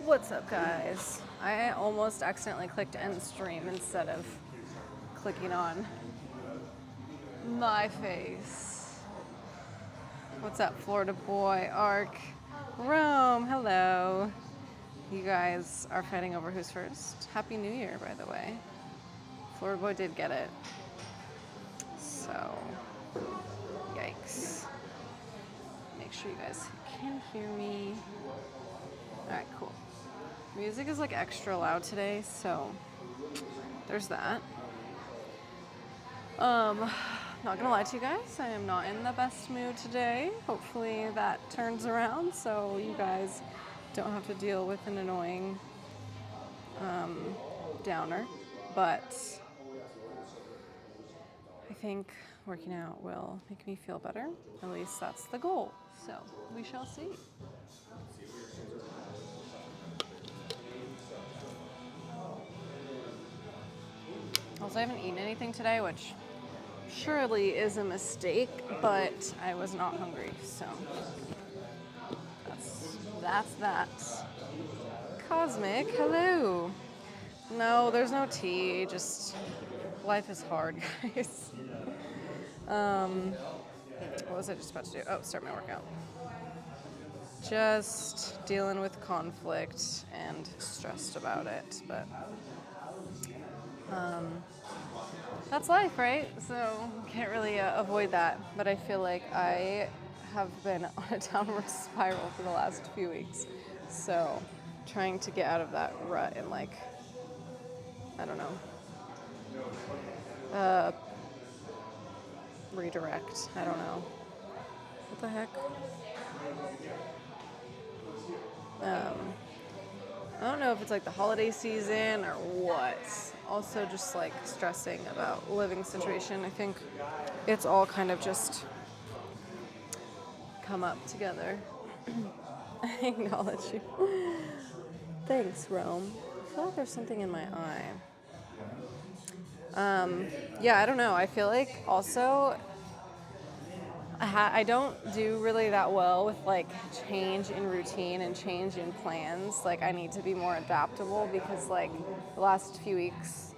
What's up, guys? I almost accidentally clicked end stream instead of clicking on my face. What's up, Florida boy, Ark, Rome, hello. You guys are fighting over who's first. Happy New Year, by the way. Florida boy did get it. So, yikes. Make sure you guys can hear me. Alright, cool. Music is like extra loud today, so there's that. Not gonna lie to you guys, I am not in the best mood today. Hopefully that turns around so you guys don't have to deal with an annoying downer. But I think working out will make me feel better. At least that's the goal. So we shall see. Also, I haven't eaten anything today, which surely is a mistake, but I was not hungry, so that's that. Cosmic, hello. No, there's no tea, just life is hard, guys. What was I just about to do? Oh, start my workout. Just dealing with conflict and stressed about it, but that's life, right? So can't really avoid that. But I feel like I have been on a downward spiral for the last few weeks. So trying to get out of that rut and like, I don't know, redirect. I don't know. What the heck? I don't know if it's like the holiday season or what. Also just like stressing about living situation. I think it's all kind of just come up together. I acknowledge you. Thanks, Rome. I feel like there's something in my eye. Yeah, I don't know. I feel like also I don't do really that well with like change in routine and change in plans. Like I need to be more adaptable because like the last few weeks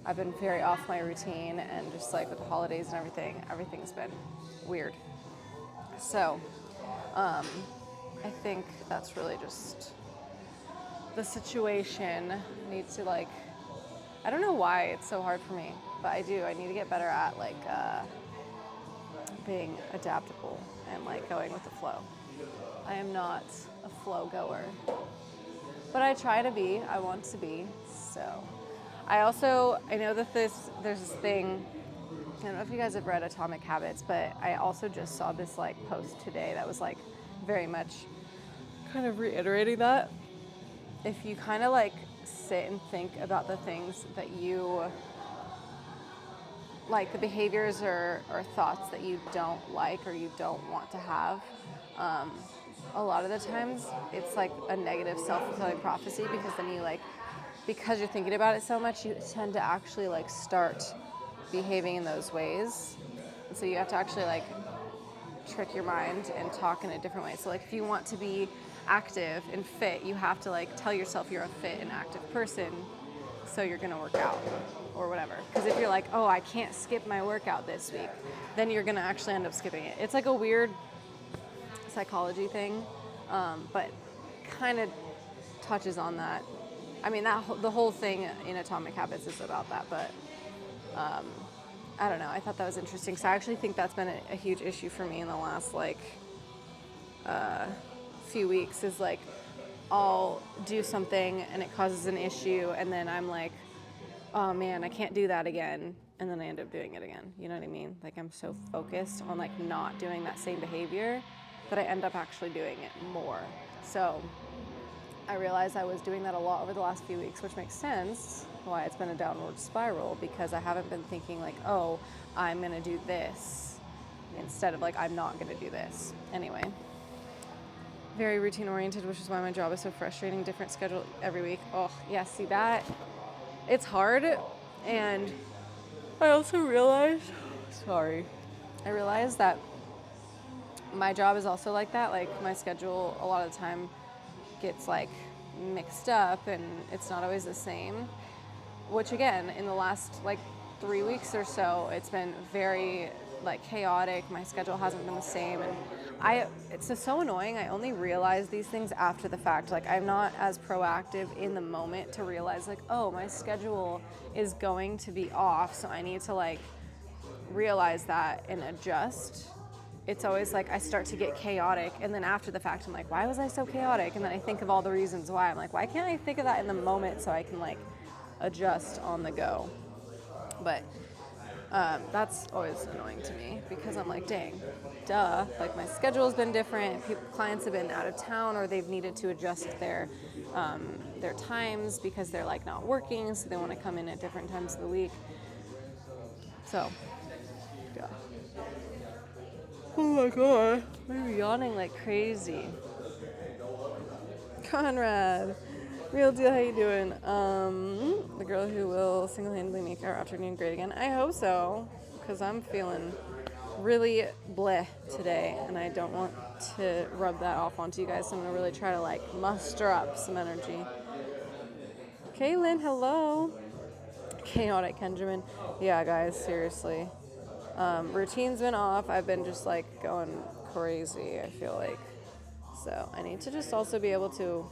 I've been very off my routine and just like with the holidays and everything's been weird. So I think that's really just the situation. I need to like, I don't know why it's so hard for me, but I do. I need to get better at like being adaptable and like going with the flow. I am not a flow goer, but I try to be. I want to be. So I know that there's this thing. I don't know if you guys have read Atomic Habits, but I also just saw this like post today that was like very much kind of reiterating that. If you kind of like sit and think about the things that you like, the behaviors or thoughts that you don't like or you don't want to have, a lot of the times it's like a negative self-fulfilling prophecy because then you like, because you're thinking about it so much, you tend to actually like start behaving in those ways. And so you have to actually like trick your mind and talk in a different way. So like if you want to be active and fit, you have to like tell yourself you're a fit and active person, so you're gonna work out or whatever. Because if you're like, oh, I can't skip my workout this week, then you're gonna actually end up skipping it. It's like a weird psychology thing, but kind of touches on that. I mean, the whole thing in Atomic Habits is about that, but I don't know. I thought that was interesting. So I actually think that's been a huge issue for me in the last like few weeks. Is like I'll do something and it causes an issue, and then I'm like, oh man, I can't do that again, and then I end up doing it again. You know what I mean? Like I'm so focused on like not doing that same behavior that I end up actually doing it more. So I realized I was doing that a lot over the last few weeks, which makes sense why it's been a downward spiral, because I haven't been thinking like, oh, I'm gonna do this instead of like, I'm not gonna do this. Anyway, very routine oriented, which is why my job is so frustrating. Different schedule every week. Oh yeah, see that? It's hard. And I also realized, I realized that my job is also like that. Like my schedule a lot of the time gets like mixed up and it's not always the same, which again, in the last like 3 weeks or so, it's been very like chaotic. My schedule hasn't been the same, and it's just so annoying. I only realize these things after the fact. Like, I'm not as proactive in the moment to realize like, oh, my schedule is going to be off, so I need to like realize that and adjust. It's always like I start to get chaotic, and then after the fact I'm like, why was I so chaotic? And then I think of all the reasons why. I'm like, why can't I think of that in the moment so I can like adjust on the go? But that's always annoying to me because I'm like, dang, duh. Like, my schedule's been different. Clients have been out of town, or they've needed to adjust their times because they're like not working, so they want to come in at different times of the week. So, yeah. Oh my god, I'm yawning like crazy. Conrad, real deal, how you doing? The girl who will single-handedly make our afternoon great again. I hope so, because I'm feeling really bleh today, and I don't want to rub that off onto you guys, so I'm gonna really try to like muster up some energy. Kaylin, hello. Chaotic Benjamin. Yeah, guys, seriously. Routine's been off. I've been just like going crazy, I feel like. So I need to just also be able to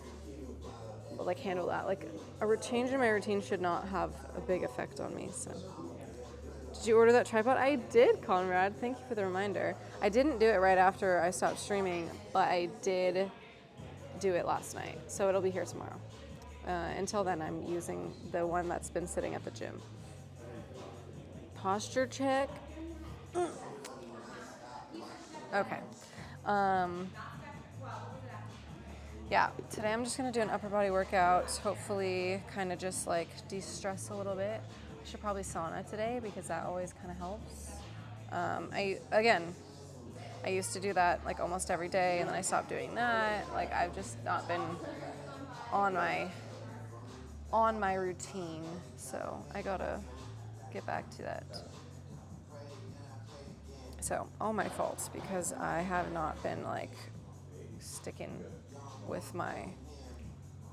like handle that. Like, a change in my routine should not have a big effect on me. So did you order that tripod? I did, Conrad. Thank you for the reminder. I didn't do it right after I stopped streaming, but I did do it last night. So it'll be here tomorrow. Until then, I'm using the one that's been sitting at the gym. Posture check. Okay. Yeah, today I'm just going to do an upper body workout, hopefully kind of just like de-stress a little bit. I should probably sauna today because that always kind of helps. I used to do that like almost every day, and then I stopped doing that. Like, I've just not been on my routine, so I gotta get back to that. So, all my faults because I have not been like sticking with my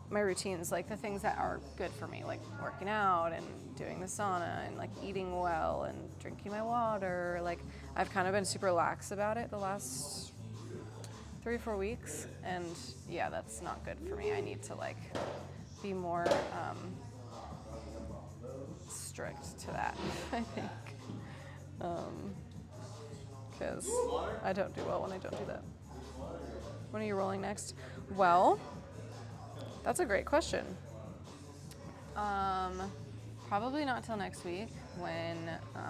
routines, like the things that are good for me, like working out and doing the sauna and like eating well and drinking my water. Like, I've kind of been super lax about it the last 3 or 4 weeks, and yeah, that's not good for me. I need to like be more strict to that, I think, because I don't do well when I don't do that. When are you rolling next? Well, that's a great question. Probably not till next week, when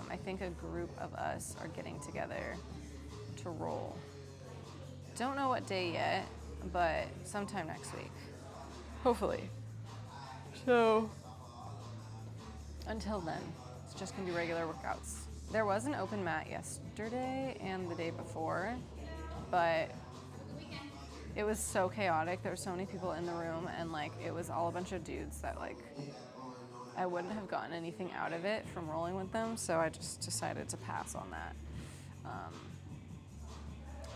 I think a group of us are getting together to roll. Don't know what day yet, but sometime next week, hopefully. So until then, it's just gonna be regular workouts. There was an open mat yesterday and the day before, but it was so chaotic. There were so many people in the room, and like it was all a bunch of dudes that like I wouldn't have gotten anything out of it from rolling with them, so I just decided to pass on that.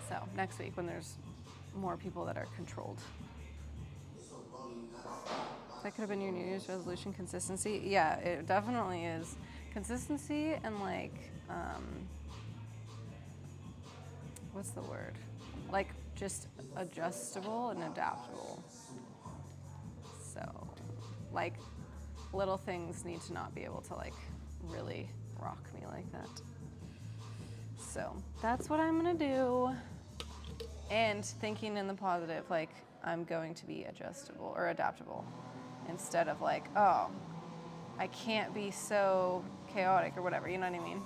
So next week, when there's more people that are controlled. That could have been your New Year's resolution, consistency. Yeah, it definitely is. Consistency and like, what's the word? Like, just adjustable and adaptable. So, like, little things need to not be able to like really rock me like that. So that's what I'm gonna do. And thinking in the positive, like, I'm going to be adjustable or adaptable, instead of like, oh, I can't be so chaotic or whatever, you know what I mean?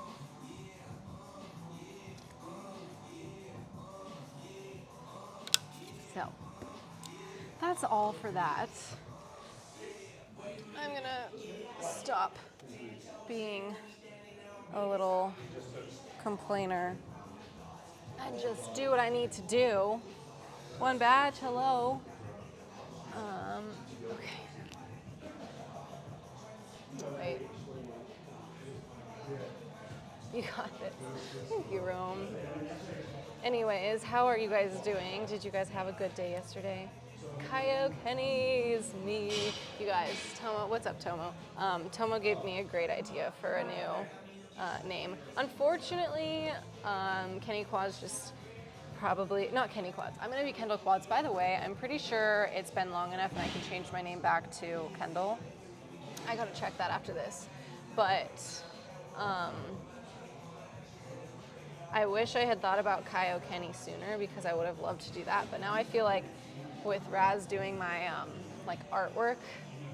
So that's all for that. I'm gonna stop being a little complainer and just do what I need to do. One badge, hello. Okay. Wait. You got it. Thank you, Rome. Anyways, how are you guys doing? Did you guys have a good day yesterday? Kyo Kenny's me. You guys, Tomo, what's up, Tomo? Tomo gave me a great idea for a new name. Unfortunately, Kenny Quads just probably, not Kenny Quads. I'm gonna be Kendall Quads. By the way, I'm pretty sure it's been long enough and I can change my name back to Kendall. I gotta check that after this. But I wish I had thought about Kyo Kenny sooner because I would have loved to do that. But now I feel like with Raz doing my like artwork,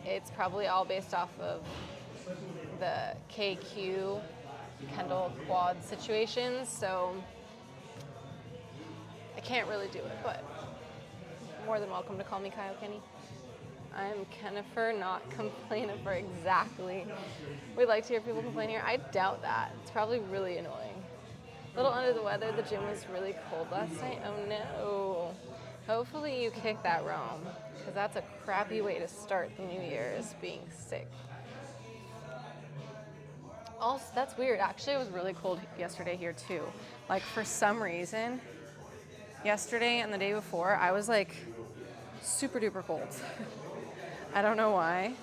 it's probably all based off of the KQ Kendall Quad situations. So I can't really do it, but more than welcome to call me Kyo Kenny. I'm Kennifer, not Complainifer, exactly. We like to hear people complain here. I doubt that. It's probably really annoying. A little under the weather. The gym was really cold last night. Oh no. Hopefully you kick that Rome, because that's a crappy way to start the new year, is being sick. Also, that's weird. Actually, it was really cold yesterday here too. Like for some reason, yesterday and the day before, I was like super duper cold. I don't know why,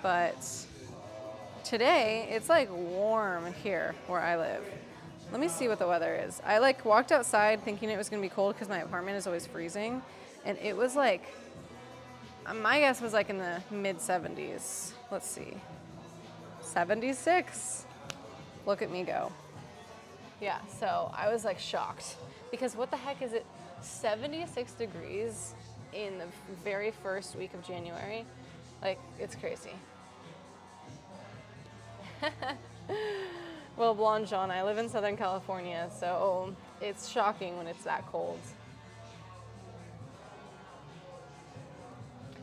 but today it's like warm here where I live. Let me see what the weather is. I like walked outside thinking it was gonna be cold because my apartment is always freezing, and it was like, my guess was like in the mid 70s. Let's see, 76. Look at me go. Yeah, so I was like shocked because what the heck is it? 76 degrees in the very first week of January. Like, it's crazy. Well, Blonde John, I live in Southern California, so it's shocking when it's that cold.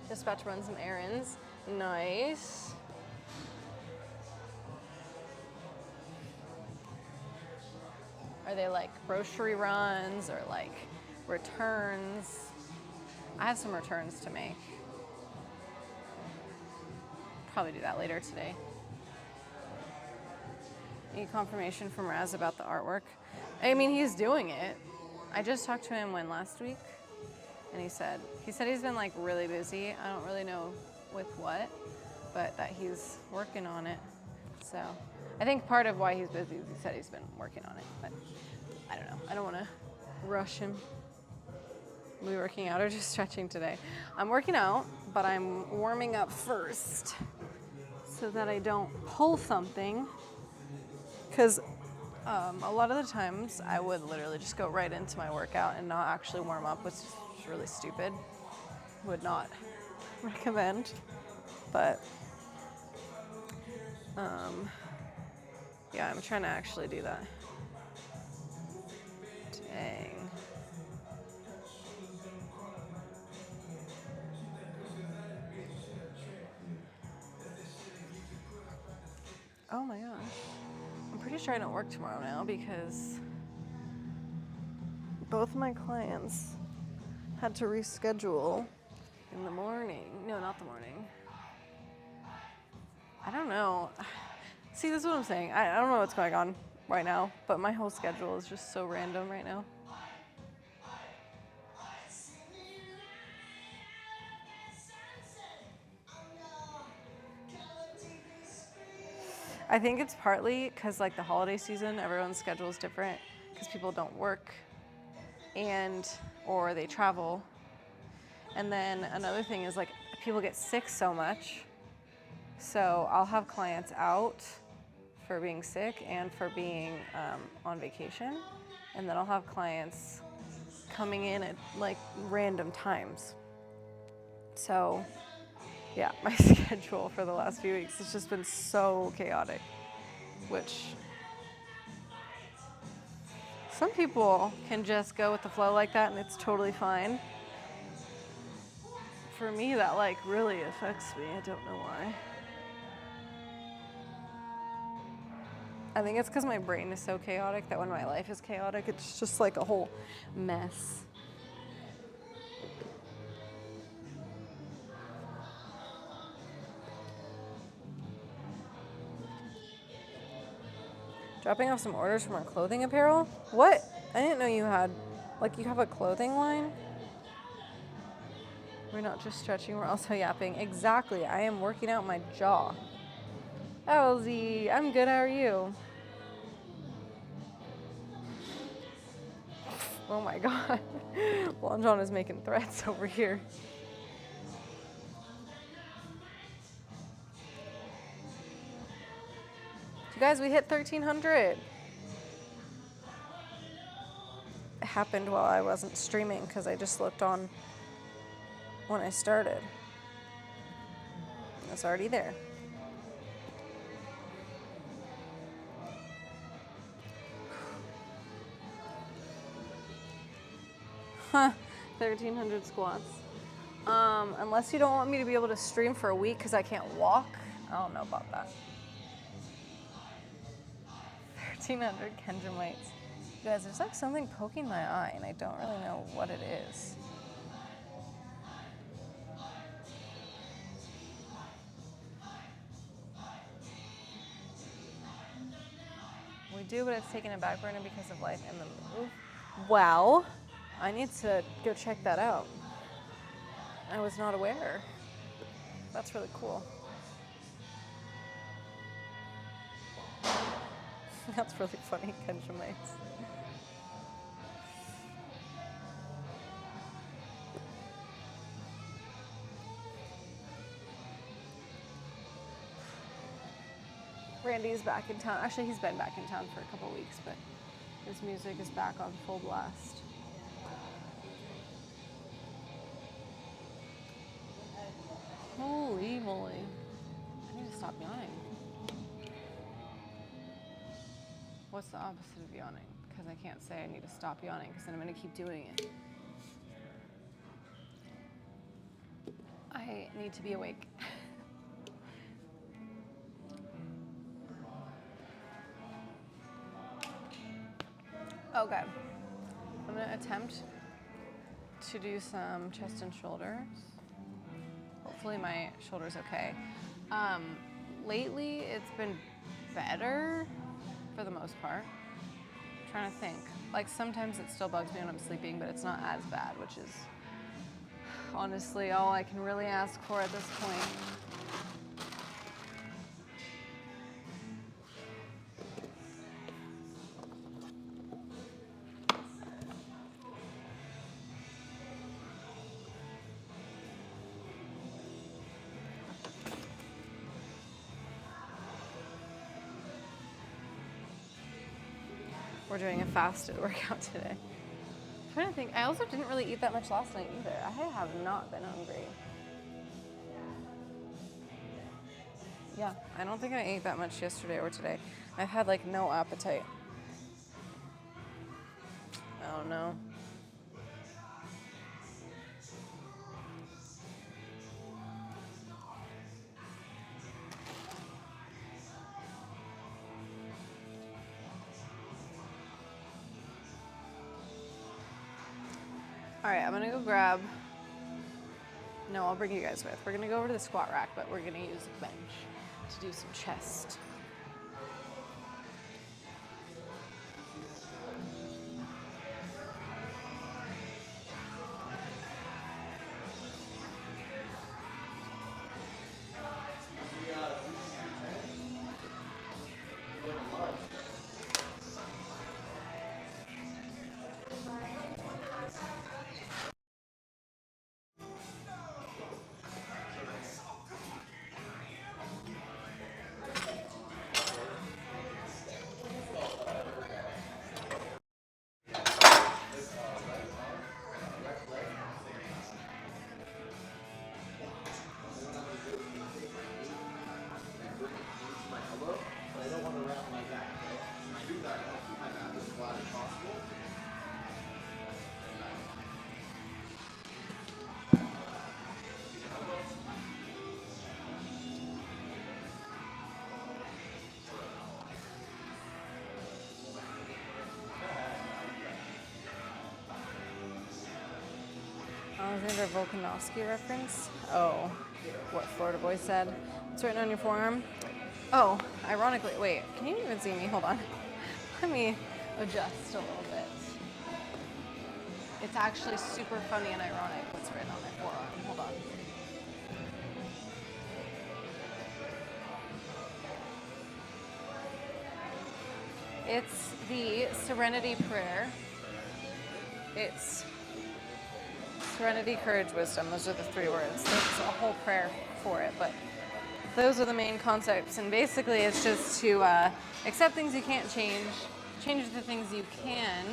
Just about to run some errands. Nice. Are they like grocery runs or like returns? I have some returns to make. Probably do that later today. Need confirmation from Raz about the artwork. I mean, he's doing it. I just talked to him last week, and he said he's been like really busy. I don't really know with what, but that he's working on it. So I think part of why he's busy is he said he's been working on it, but I don't know. I don't want to rush him. Are we working out or just stretching today? I'm working out, but I'm warming up first so that I don't pull something. Because a lot of the times I would literally just go right into my workout and not actually warm up, which is really stupid. Would not recommend. But yeah, I'm trying to actually do that. Dang. Oh my gosh. I'm pretty sure I don't work tomorrow now because both of my clients had to reschedule in the morning. No, not the morning. I don't know. See, this is what I'm saying. I don't know what's going on right now, but my whole schedule is just so random right now. I think it's partly because like the holiday season, everyone's schedule is different because people don't work or they travel. And then another thing is like people get sick so much. So I'll have clients out for being sick and for being on vacation. And then I'll have clients coming in at like random times. So yeah, my schedule for the last few weeks has just been so chaotic, which some people can just go with the flow like that and it's totally fine. For me, that like really affects me. I don't know why. I think it's because my brain is so chaotic that when my life is chaotic, it's just like a whole mess. Dropping off some orders from our clothing apparel? What? I didn't know you had, like, you have a clothing line? We're not just stretching, we're also yapping. Exactly. I am working out my jaw. Elsie, I'm good. How are you? Oh my god. Lon John is making threats over here. You guys, we hit 1,300. It happened while I wasn't streaming because I just looked on when I started. It's already there. Huh, 1,300 squats. Unless you don't want me to be able to stream for a week because I can't walk. I don't know about that. 1,300 Kendramites. You guys, there's like something poking my eye and I don't really know what it is. We do, but it's taking a back burner because of life and the move. Wow, I need to go check that out. I was not aware. That's really cool. That's really funny, Kendramites. Randy's back in town. Actually, he's been back in town for a couple weeks, but his music is back on full blast. Holy moly. I need to stop yawning. What's the opposite of yawning? Because I can't say I need to stop yawning because then I'm going to keep doing it. I need to be awake. Okay. I'm going to attempt to do some chest and shoulders. Hopefully my shoulder's okay. Lately, it's been better for the most part. I'm trying to think. Like sometimes it still bugs me when I'm sleeping, but it's not as bad, which is honestly all I can really ask for at this point. We're doing a fasted workout today. I'm trying to think. I also didn't really eat that much last night either. I have not been hungry. Yeah, I don't think I ate that much yesterday or today. I've had like no appetite. I don't know. All right, I'm gonna go grab, no, I'll bring you guys with. We're gonna go over to the squat rack, but we're gonna use a bench to do some chest. Alexander Volkanovsky reference? Oh, what Florida boy said. It's written on your forearm. Oh, ironically, wait, can you even see me? Hold on. Let me adjust a little bit. It's actually super funny and ironic what's written on my forearm. Hold on. It's the Serenity Prayer. It's Serenity, Courage, Wisdom. Those are the 3 words. There's a whole prayer for it, but those are the main concepts. And basically, it's just to accept things you can't change the things you can,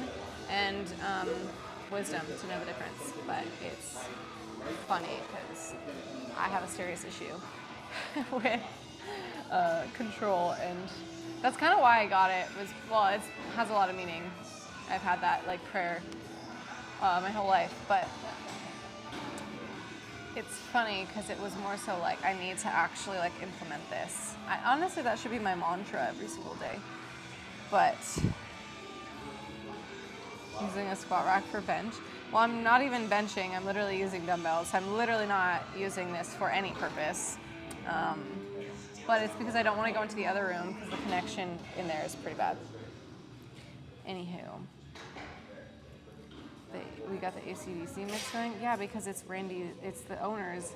and wisdom to know the difference. But it's funny because I have a serious issue with control, and that's kind of why I got it. It has a lot of meaning. I've had that like prayer my whole life, but it's funny because it was more so like I need to actually like implement this. Honestly, that should be my mantra every single day. But using a squat rack for bench. Well, I'm not even benching. I'm literally using dumbbells. I'm literally not using this for any purpose. But it's because I don't want to go into the other room because the connection in there is pretty bad. Anywho, we got the AC/DC mix going. Yeah, because it's the owner's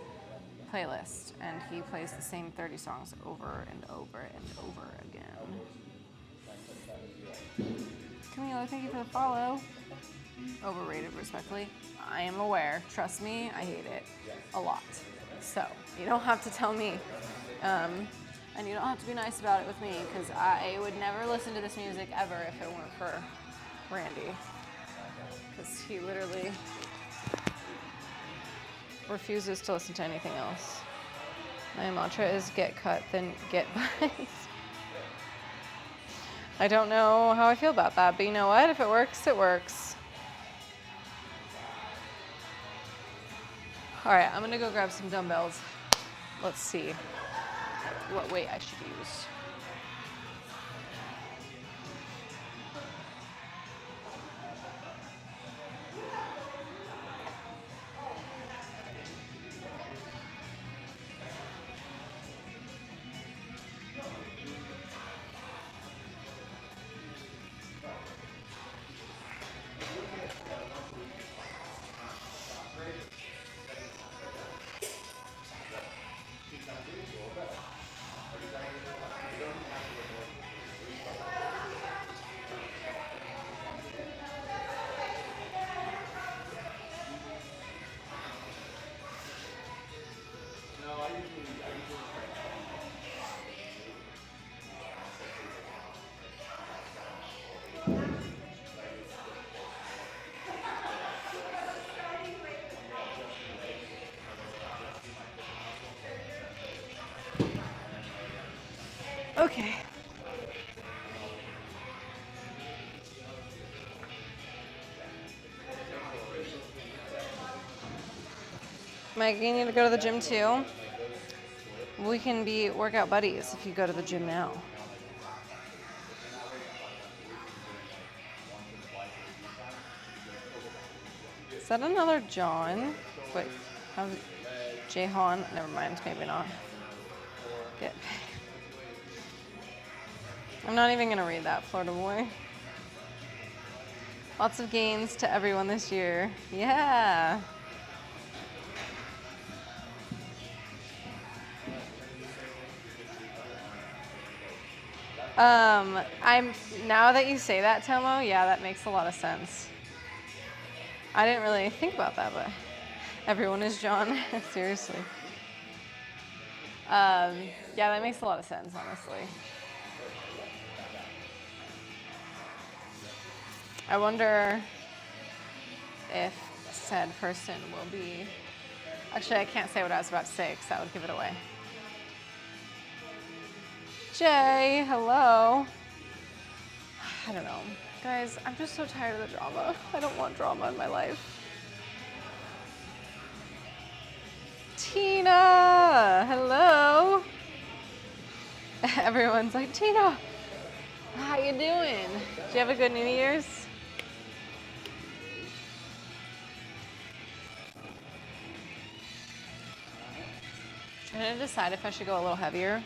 playlist, and he plays the same 30 songs over and over and over again. Camila, thank you for the follow. Overrated, respectfully. I am aware. Trust me, I hate it a lot. So you don't have to tell me. And you don't have to be nice about it with me, because I would never listen to this music ever if it weren't for Randy. Because he literally refuses to listen to anything else. My mantra is get cut, then get bites. I don't know how I feel about that, but you know what? If it works, it works. All right, I'm gonna go grab some dumbbells. Let's see what weight I should use. Okay. Mike, you need to go to the gym too? We can be workout buddies if you go to the gym now. Is that another John? Wait, Jahan? Never mind, maybe not. I'm not even gonna read that, Florida boy. Lots of gains to everyone this year. Yeah. Now that you say that, Tomo, yeah, that makes a lot of sense. I didn't really think about that, but everyone is John. Seriously. Yeah, that makes a lot of sense, honestly. I wonder if said person will be... Actually, I can't say what I was about to say because that would give it away. Jay, hello. I don't know. Guys, I'm just so tired of the drama. I don't want drama in my life. Tina, hello. Everyone's like, Tina, how you doing? Did you have a good New Year's? I'm trying to decide if I should go a little heavier,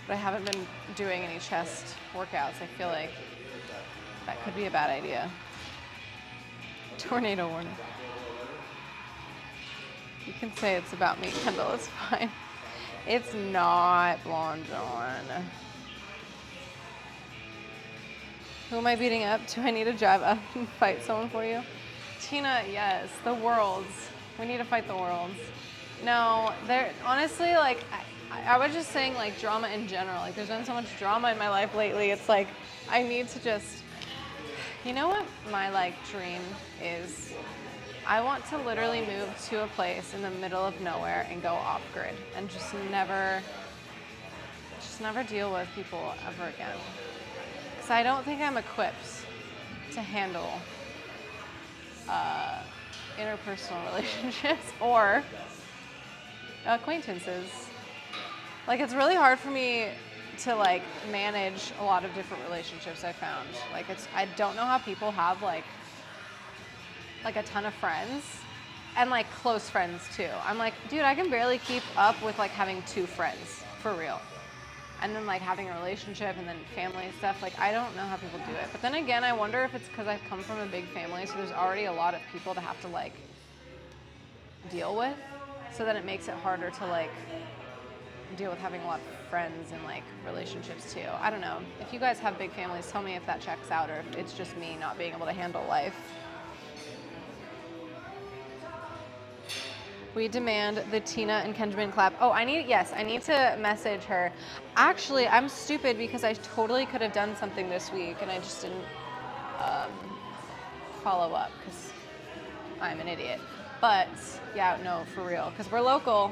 but I haven't been doing any chest workouts. I feel like that could be a bad idea. Tornado warning. You can say it's about me, Kendall. It's fine. It's not, Blonde John. Who am I beating up? Do I need to drive up and fight someone for you? Tina, yes. The worlds. We need to fight the worlds. No, honestly, like, I was just saying, like, drama in general. Like, there's been so much drama in my life lately. It's like, I need to just, you know what my, like, dream is? I want to literally move to a place in the middle of nowhere and go off grid and just never deal with people ever again. Because I don't think I'm equipped to handle interpersonal relationships or acquaintances. Like, it's really hard for me to, like, manage a lot of different relationships I found. Like, I don't know how people have, like a ton of friends and, like, close friends too. I'm like, dude, I can barely keep up with, like, having 2 friends, for real. And then, like, having a relationship and then family and stuff. Like, I don't know how people do it. But then again, I wonder if it's because I come from a big family, so there's already a lot of people to have to, like, deal with. So then it makes it harder to, like, deal with having a lot of friends and, like, relationships too. I don't know. If you guys have big families, tell me if that checks out or if it's just me not being able to handle life. We demand the Tina and Kenjamin collab. Oh, I need to message her. Actually, I'm stupid because I totally could have done something this week and I just didn't follow up because I'm an idiot. But yeah, no, for real, because we're local,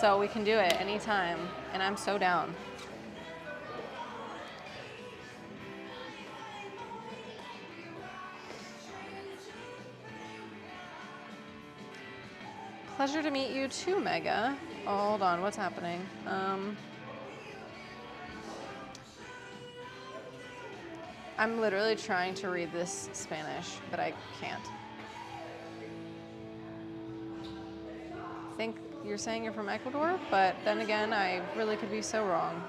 so we can do it anytime, and I'm so down. Pleasure to meet you too, Mega. Oh, hold on, what's happening? I'm literally trying to read this Spanish, but I can't. I think you're saying you're from Ecuador, but then again, I really could be so wrong.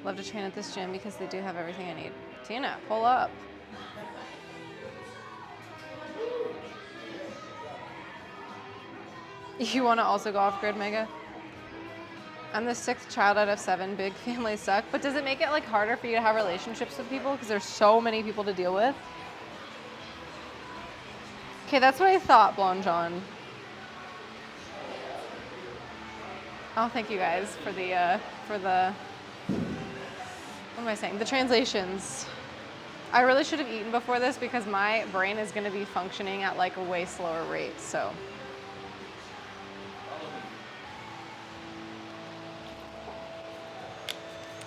Love to train at this gym because they do have everything I need. Tina, pull up. You want to also go off grid, Mega? I'm the 6th child out of 7. Big families suck. But does it make it, like, harder for you to have relationships with people because there's so many people to deal with? Okay, that's what I thought, Blonde John. Oh, thank you guys for the what am I saying? The translations. I really should have eaten before this because my brain is going to be functioning at, like, a way slower rate, so.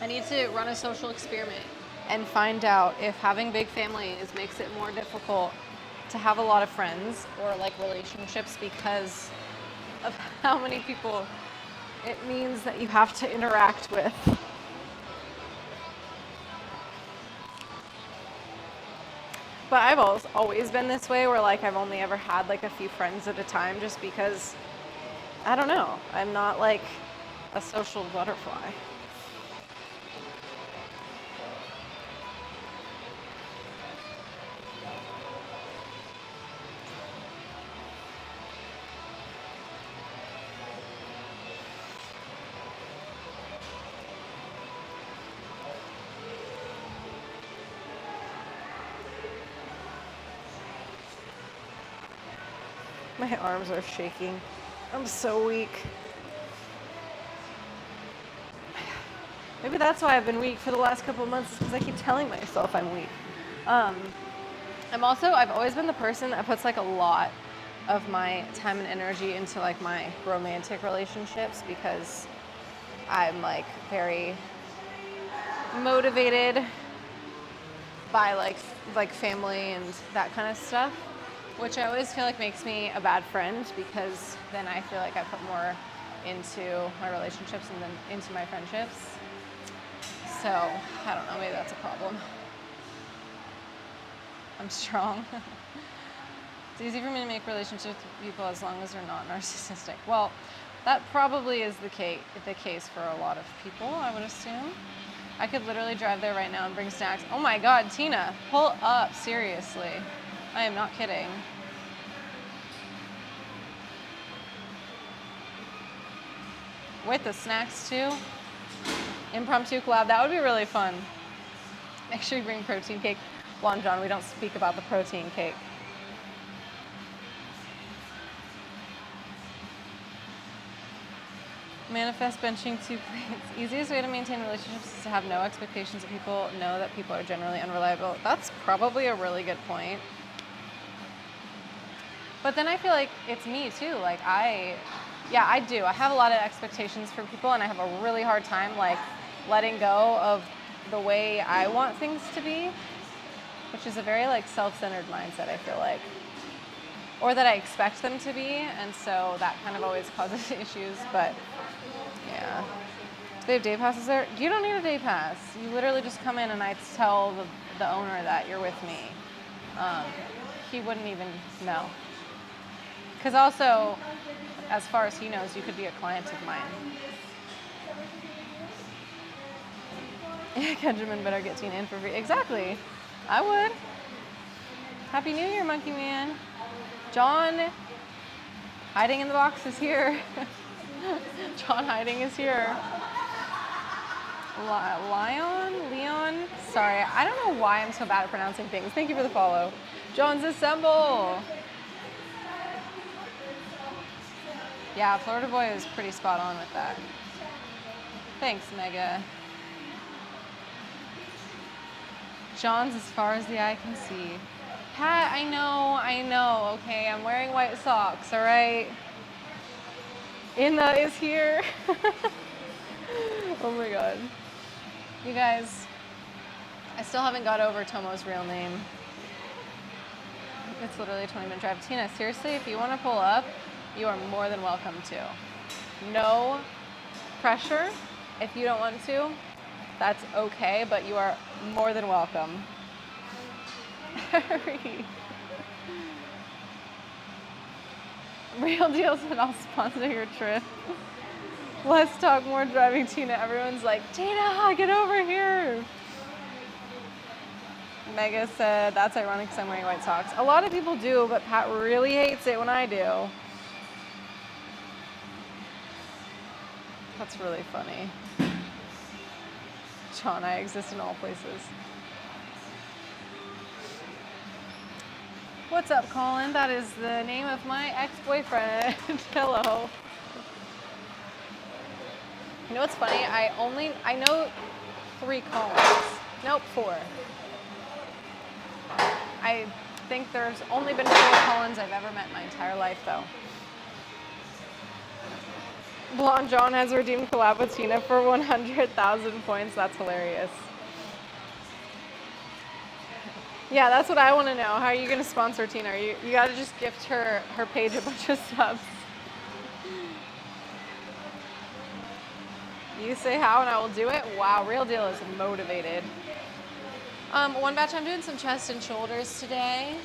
I need to run a social experiment and find out if having big families makes it more difficult to have a lot of friends or, like, relationships because of how many people it means that you have to interact with. But I've always been this way where, like, I've only ever had, like, a few friends at a time just because, I don't know, I'm not, like, a social butterfly. My arms are shaking. I'm so weak. Maybe that's why I've been weak for the last couple of months, is because I keep telling myself I'm weak. I've always been the person that puts, like, a lot of my time and energy into, like, my romantic relationships because I'm, like, very motivated by, like family and that kind of stuff, which I always feel like makes me a bad friend because then I feel like I put more into my relationships and then into my friendships. So, I don't know, maybe that's a problem. I'm strong. It's easy for me to make relationships with people as long as they're not narcissistic. Well, that probably is the case for a lot of people, I would assume. I could literally drive there right now and bring snacks. Oh my God, Tina, pull up, seriously. I am not kidding. With the snacks too. Impromptu collab, that would be really fun. Make sure you bring protein cake. Blonde John, we don't speak about the protein cake. Manifest benching 2 plates. Easiest way to maintain relationships is to have no expectations that people know that people are generally unreliable. That's probably a really good point. But then I feel like it's me too. Like I do. I have a lot of expectations for people, and I have a really hard time like letting go of the way I want things to be, which is a very like self-centered mindset, I feel like. Or that I expect them to be, and so that kind of always causes issues, but yeah. Do they have day passes there? You don't need a day pass. You literally just come in and I tell the owner that you're with me. He wouldn't even know. Because also, as far as he knows, you could be a client of mine. Benjamin better get Tina in for free. Exactly. I would. Happy New Year, Monkey Man. John, hiding in the box, is here. John hiding is here. Leon? Sorry, I don't know why I'm so bad at pronouncing things. Thank you for the follow. John's Assemble. Yeah, Florida Boy is pretty spot on with that. Thanks, Mega. John's as far as the eye can see. Pat, I know, okay, I'm wearing white socks, all right? Inna is here. Oh my God. You guys, I still haven't got over Tomo's real name. It's literally a 20-minute drive. Tina, seriously, if you want to pull up, you are more than welcome to. No pressure. If you don't want to, that's okay, but you are more than welcome. Hurry. Real deals, and I'll sponsor your trip. Let's talk more driving, Tina. Everyone's like, Tina, get over here. Mega said, that's ironic because I'm wearing white socks. A lot of people do, but Pat really hates it when I do. That's really funny. John, I exist in all places. What's up, Colin? That is the name of my ex-boyfriend. Hello. You know what's funny? I know 3 Collins. Nope, 4. I think there's only been 4 Collins I've ever met in my entire life, though. Blonde John has redeemed collab with Tina for 100,000 points. That's hilarious. Yeah, that's what I want to know. How are you going to sponsor Tina? You got to just gift her page a bunch of subs. You say how and I will do it. Wow, Real Deal is motivated. One batch, I'm doing some chest and shoulders today.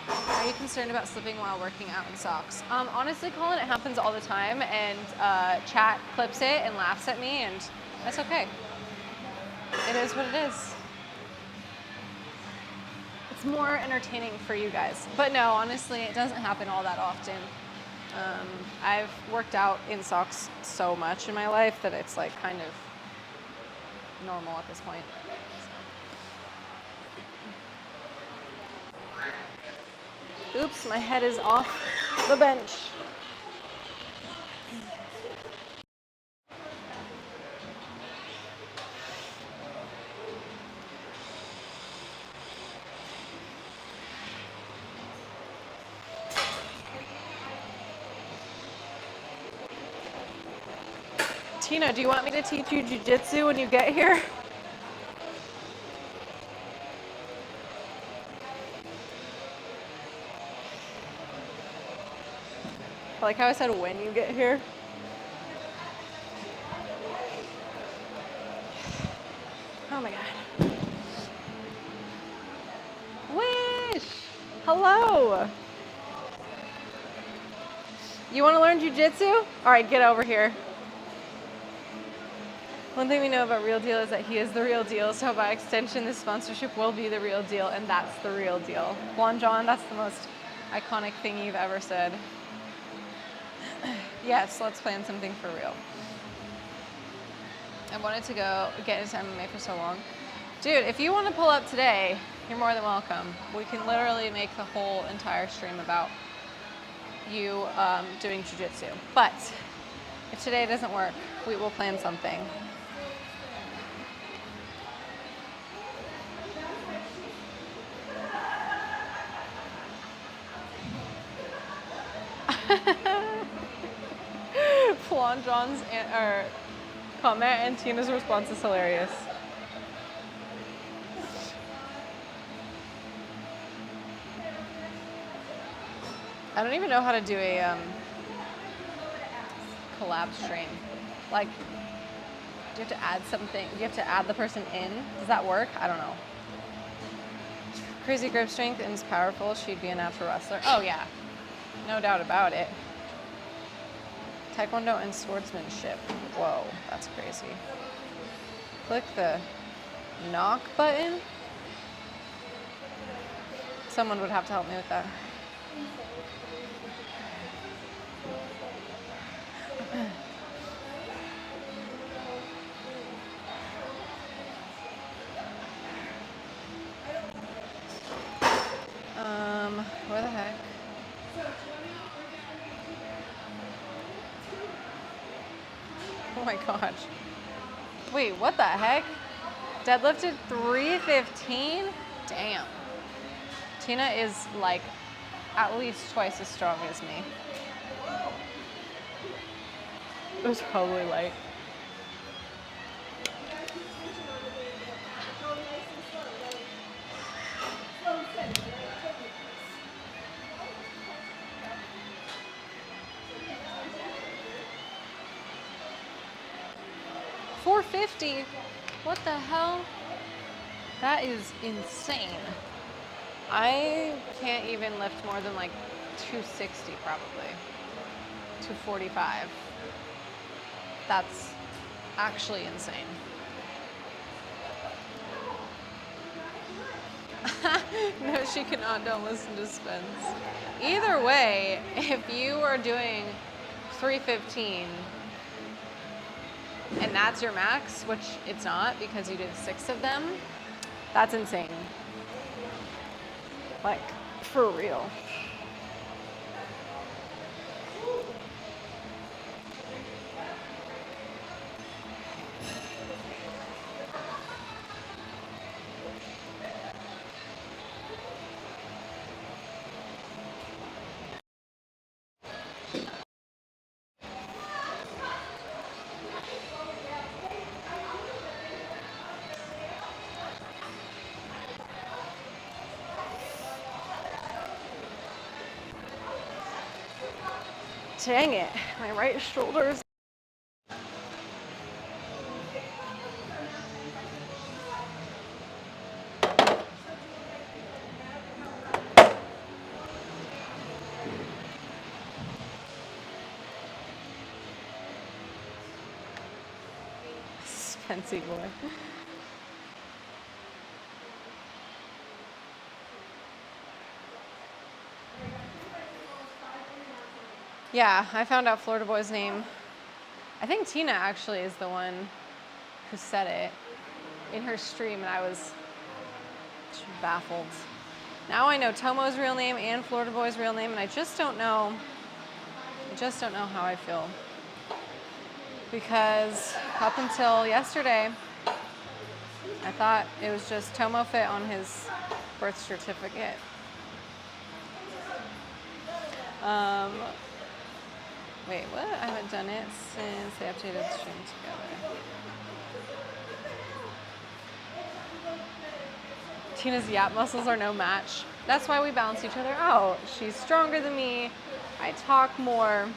Are you concerned about slipping while working out in socks? Honestly, Colin, it happens all the time, and chat clips it and laughs at me, and that's okay. It is what it is. It's more entertaining for you guys. But no, honestly, it doesn't happen all that often. I've worked out in socks so much in my life that it's like kind of normal at this point. Oops, my head is off the bench. Tina, do you want me to teach you jiu-jitsu when you get here? I like how I said when you get here. Oh my God. Wish! Hello! You want to learn jiu-jitsu? All right, get over here. One thing we know about Real Deal is that he is the real deal, so by extension, this sponsorship will be the real deal, and that's the real deal. Juan John, that's the most iconic thing you've ever said. Yes, let's plan something for real. I wanted to go get into MMA for so long. Dude, if you want to pull up today, you're more than welcome. We can literally make the whole entire stream about you doing jiu-jitsu. But if today doesn't work, we will plan something. Flan John's comment and Tina's response is hilarious. I don't even know how to do a collab stream. Like, do you have to add something? Do you have to add the person in? Does that work? I don't know. Crazy grip strength and is powerful. She'd be a natural wrestler. Oh yeah, no doubt about it. Taekwondo and swordsmanship. Whoa, that's crazy. Click the knock button. Someone would have to help me with that. Where the heck? Oh my gosh. Wait, what the heck? Deadlifted 315? Damn. Tina is like at least twice as strong as me. It was probably light. $450? What the hell? That is insane. I can't even lift more than like 260 probably. 245. That's actually insane. No, she cannot. Don't listen to Spence. Either way, if you are doing 315 and that's your max, which it's not because you did 6 of them, that's insane. Like, for real. Dang it, my right shoulder's Spency boy. Yeah, I found out Florida Boy's name. I think Tina actually is the one who said it in her stream, and I was baffled. Now I know Tomo's real name and Florida Boy's real name, and I just don't know how I feel. Because up until yesterday, I thought it was just Tomo Fit on his birth certificate. Wait, what? I haven't done it since they updated the stream together. Tina's yap muscles are no match. That's why we balance each other out. She's stronger than me. I talk more.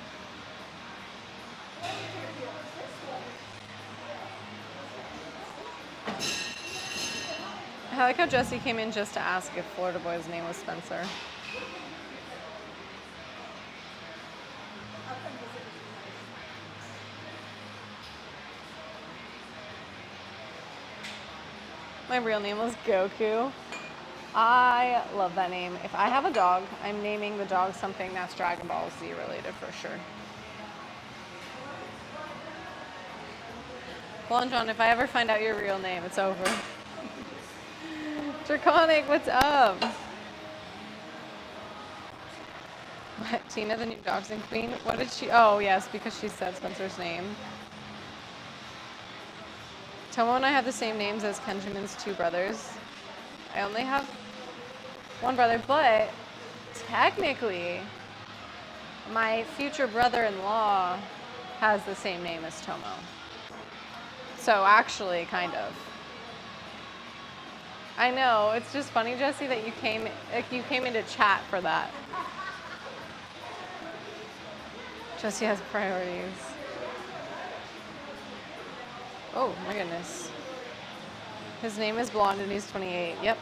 I like how Jesse came in just to ask if Florida Boy's name was Spencer. My real name was Goku. I love that name. If I have a dog, I'm naming the dog something that's Dragon Ball Z related for sure. Well, John, if I ever find out your real name, it's over. Draconic, what's up? What, Tina, the new dachshund queen? What did she? Oh, yes, because she said Spencer's name. Tomo and I have the same names as Kenjamin's two brothers. I only have one brother, but technically, my future brother-in-law has the same name as Tomo. So actually, kind of. I know, it's just funny, Jesse, that you came into chat for that. Jesse has priorities. Oh my goodness. His name is Blonde and he's 28. Yep.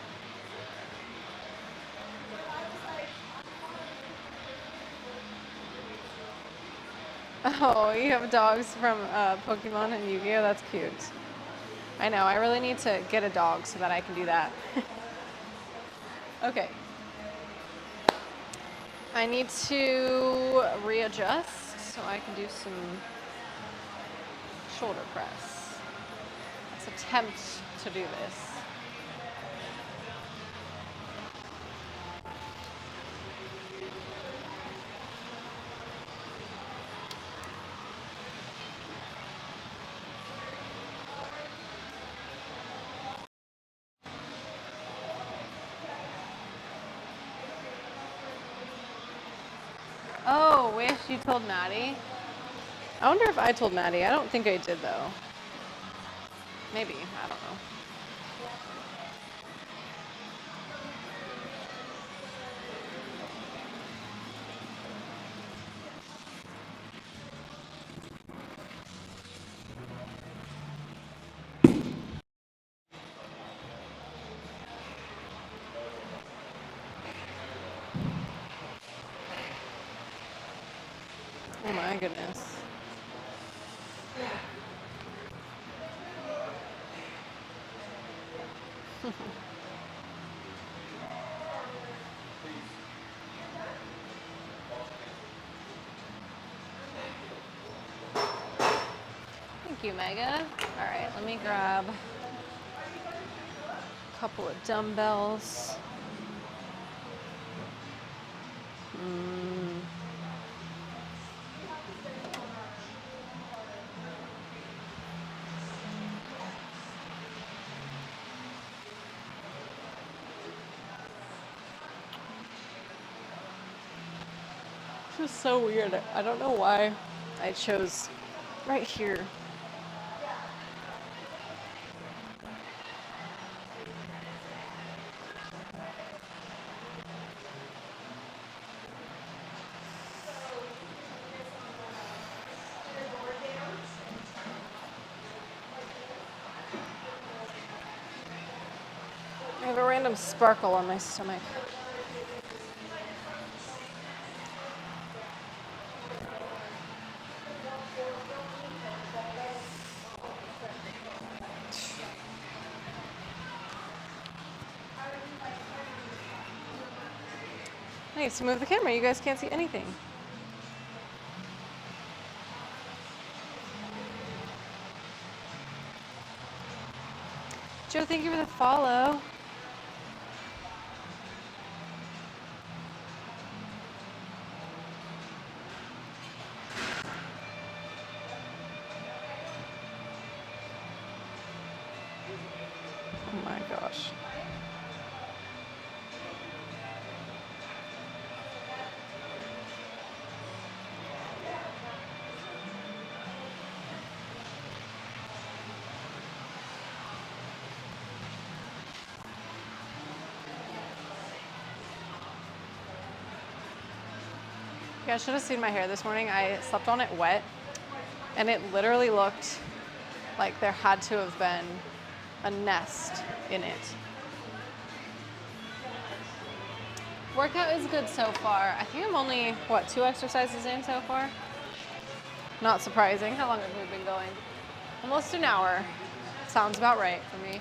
Oh, you have dogs from Pokemon and Yu-Gi-Oh! That's cute. I know, I really need to get a dog so that I can do that. Okay. I need to readjust so I can do some shoulder press. Let's attempt to do this. Oh, wish you told Maddie. I wonder if I told Maddie. I don't think I did, though. Maybe. I don't know. Oh my goodness. Thank you, Mega. All right, let me grab a couple of dumbbells. This is so weird. I don't know why I chose right here. I have a random sparkle on my stomach. I need to move the camera. You guys can't see anything. Joe, thank you for the follow. Oh my gosh. Yeah, I should have seen my hair this morning. I slept on it wet, and it literally looked like there had to have been a nest in it. Workout is good so far. I think I'm only, 2 exercises in so far? Not surprising. How long have we been going? Almost an hour. Sounds about right for me.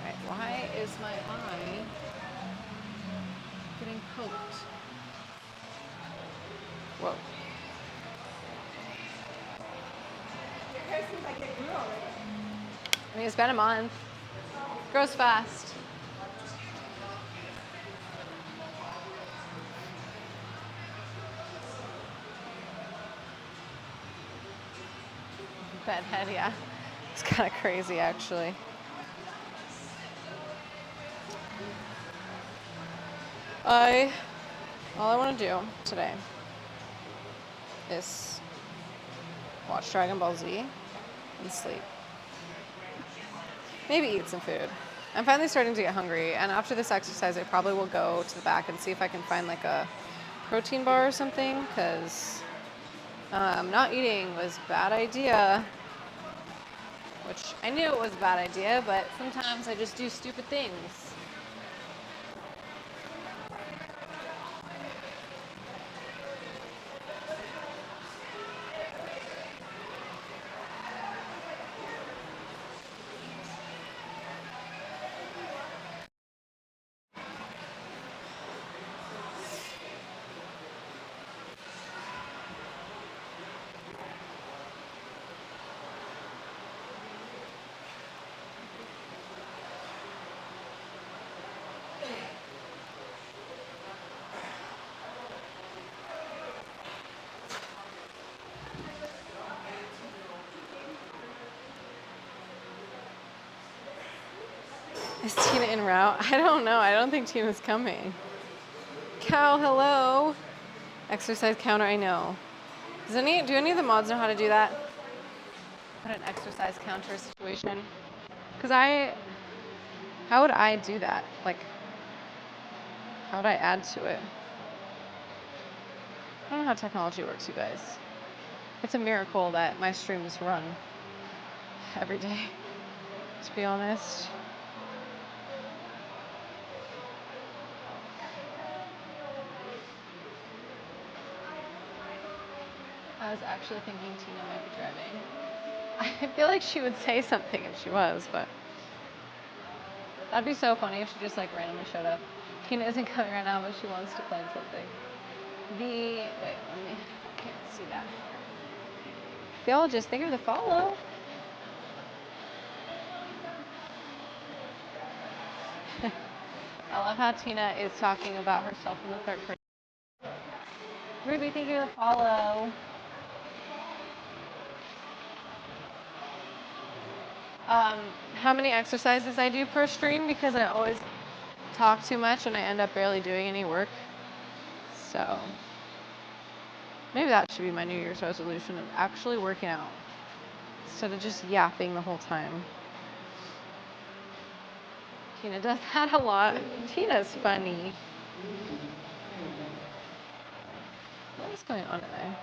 Alright, why is my eye getting poked? Whoa. Your hair seems like it grew already. I mean, it's been a month. It grows fast. Bedhead, yeah. It's kind of crazy, actually. All I want to do today is watch Dragon Ball Z and sleep. Maybe eat some food. I'm finally starting to get hungry, and after this exercise, I probably will go to the back and see if I can find like a protein bar or something, because not eating was a bad idea, which I knew it was a bad idea, but sometimes I just do stupid things. Is Tina en route? I don't know. I don't think Tina's coming. Cow, hello. Exercise counter, I know. Do any of the mods know how to do that? Put an exercise counter situation. Because how would I do that? Like, how would I add to it? I don't know how technology works, you guys. It's a miracle that my streams run every day, to be honest. I was actually thinking Tina might be driving. I feel like she would say something if she was, but that'd be so funny if she just like randomly showed up. Tina isn't coming right now, but she wants to plan something. Wait, I can't see that. Y'all just think of the follow. I love how Tina is talking about herself in the third person. Ruby, thank you for the follow. How many exercises I do per stream, because I always talk too much and I end up barely doing any work. So maybe that should be my New Year's resolution, of actually working out instead of just yapping the whole time. Tina does that a lot. Tina's funny. What is going on today?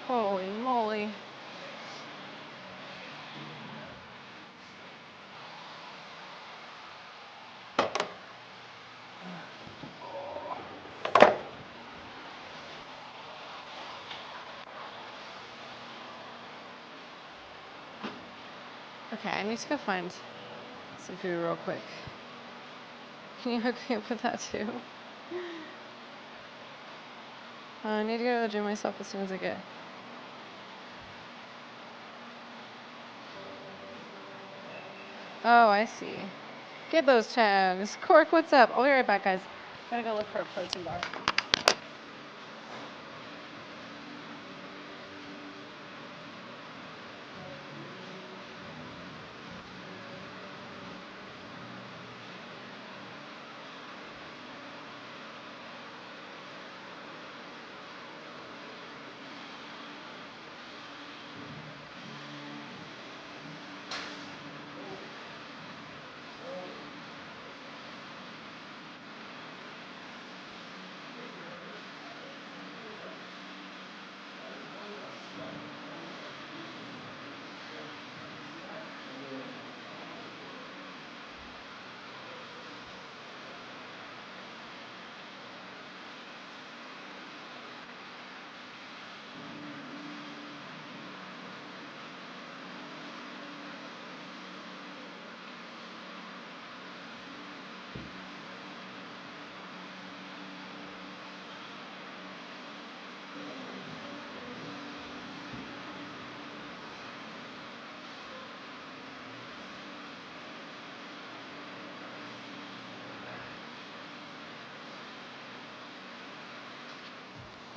Holy moly. Okay, I need to go find some food real quick. Can you hook me up with that too? I need to go to the gym myself as soon as I get. Oh, I see. Get those tags. Cork, what's up? I'll be right back, guys. Gotta go look for a protein bar.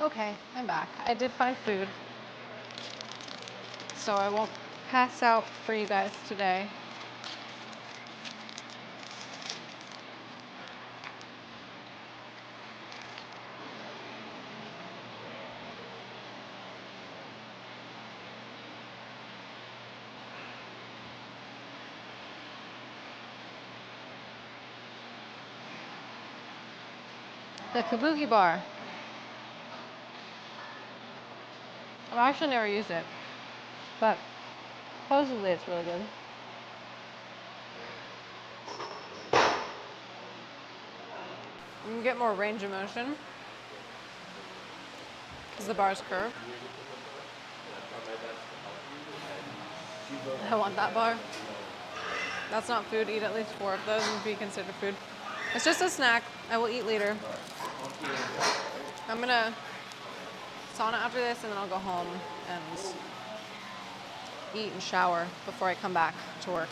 Okay, I'm back. I did find food, so I won't pass out for you guys today. The Kabuki bar. I've actually never used it, but supposedly it's really good. You can get more range of motion because the bar's curved. I want that bar. That's not food. Eat at least 4 of those and be considered food. It's just a snack. I will eat later. I'm gonna sauna after this, and then I'll go home and eat and shower before I come back to work.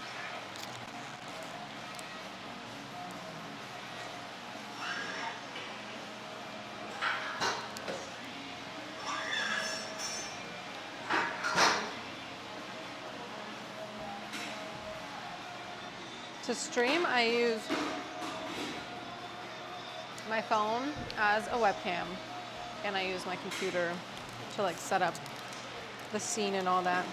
To stream, I use my phone as a webcam, and I use my computer to like set up the scene and all that.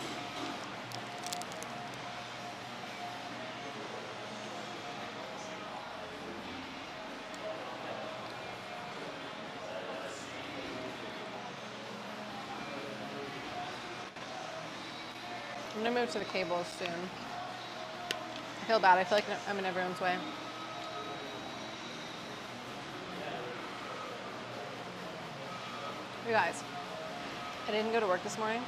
I'm gonna move to the cables soon. I feel bad. I feel like I'm in everyone's way. You guys, I didn't go to work this morning.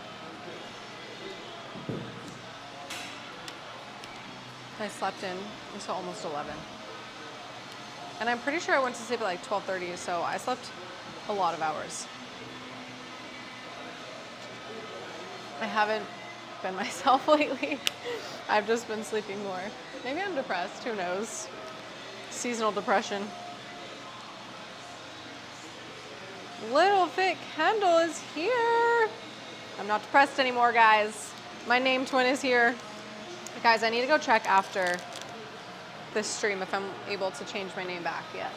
I slept in until almost 11. And I'm pretty sure I went to sleep at like 12:30, so I slept a lot of hours. I haven't been myself lately. I've just been sleeping more. Maybe I'm depressed, who knows? Seasonal depression. Little Fit Kendall is here. I'm not depressed anymore, guys. My name twin is here. Guys, I need to go check after this stream if I'm able to change my name back yet.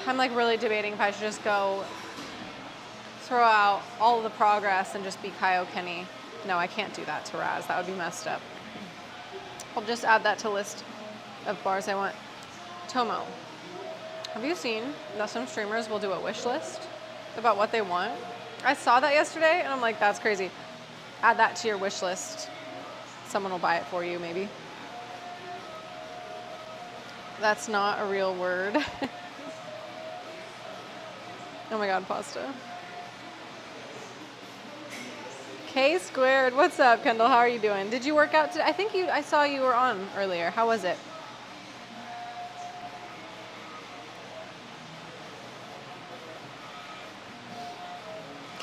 I'm like really debating if I should just go throw out all of the progress and just be Kyo Kenny. No, I can't do that to Raz. That would be messed up. I'll just add that to list of bars I want. Tomo, have you seen that some streamers will do a wish list about what they want? I saw that yesterday and I'm like, that's crazy. Add that to your wish list. Someone will buy it for you, maybe. That's not a real word. Oh my God, pasta. K squared. What's up, Kendall? How are you doing? Did you work out today? I saw you were on earlier. How was it?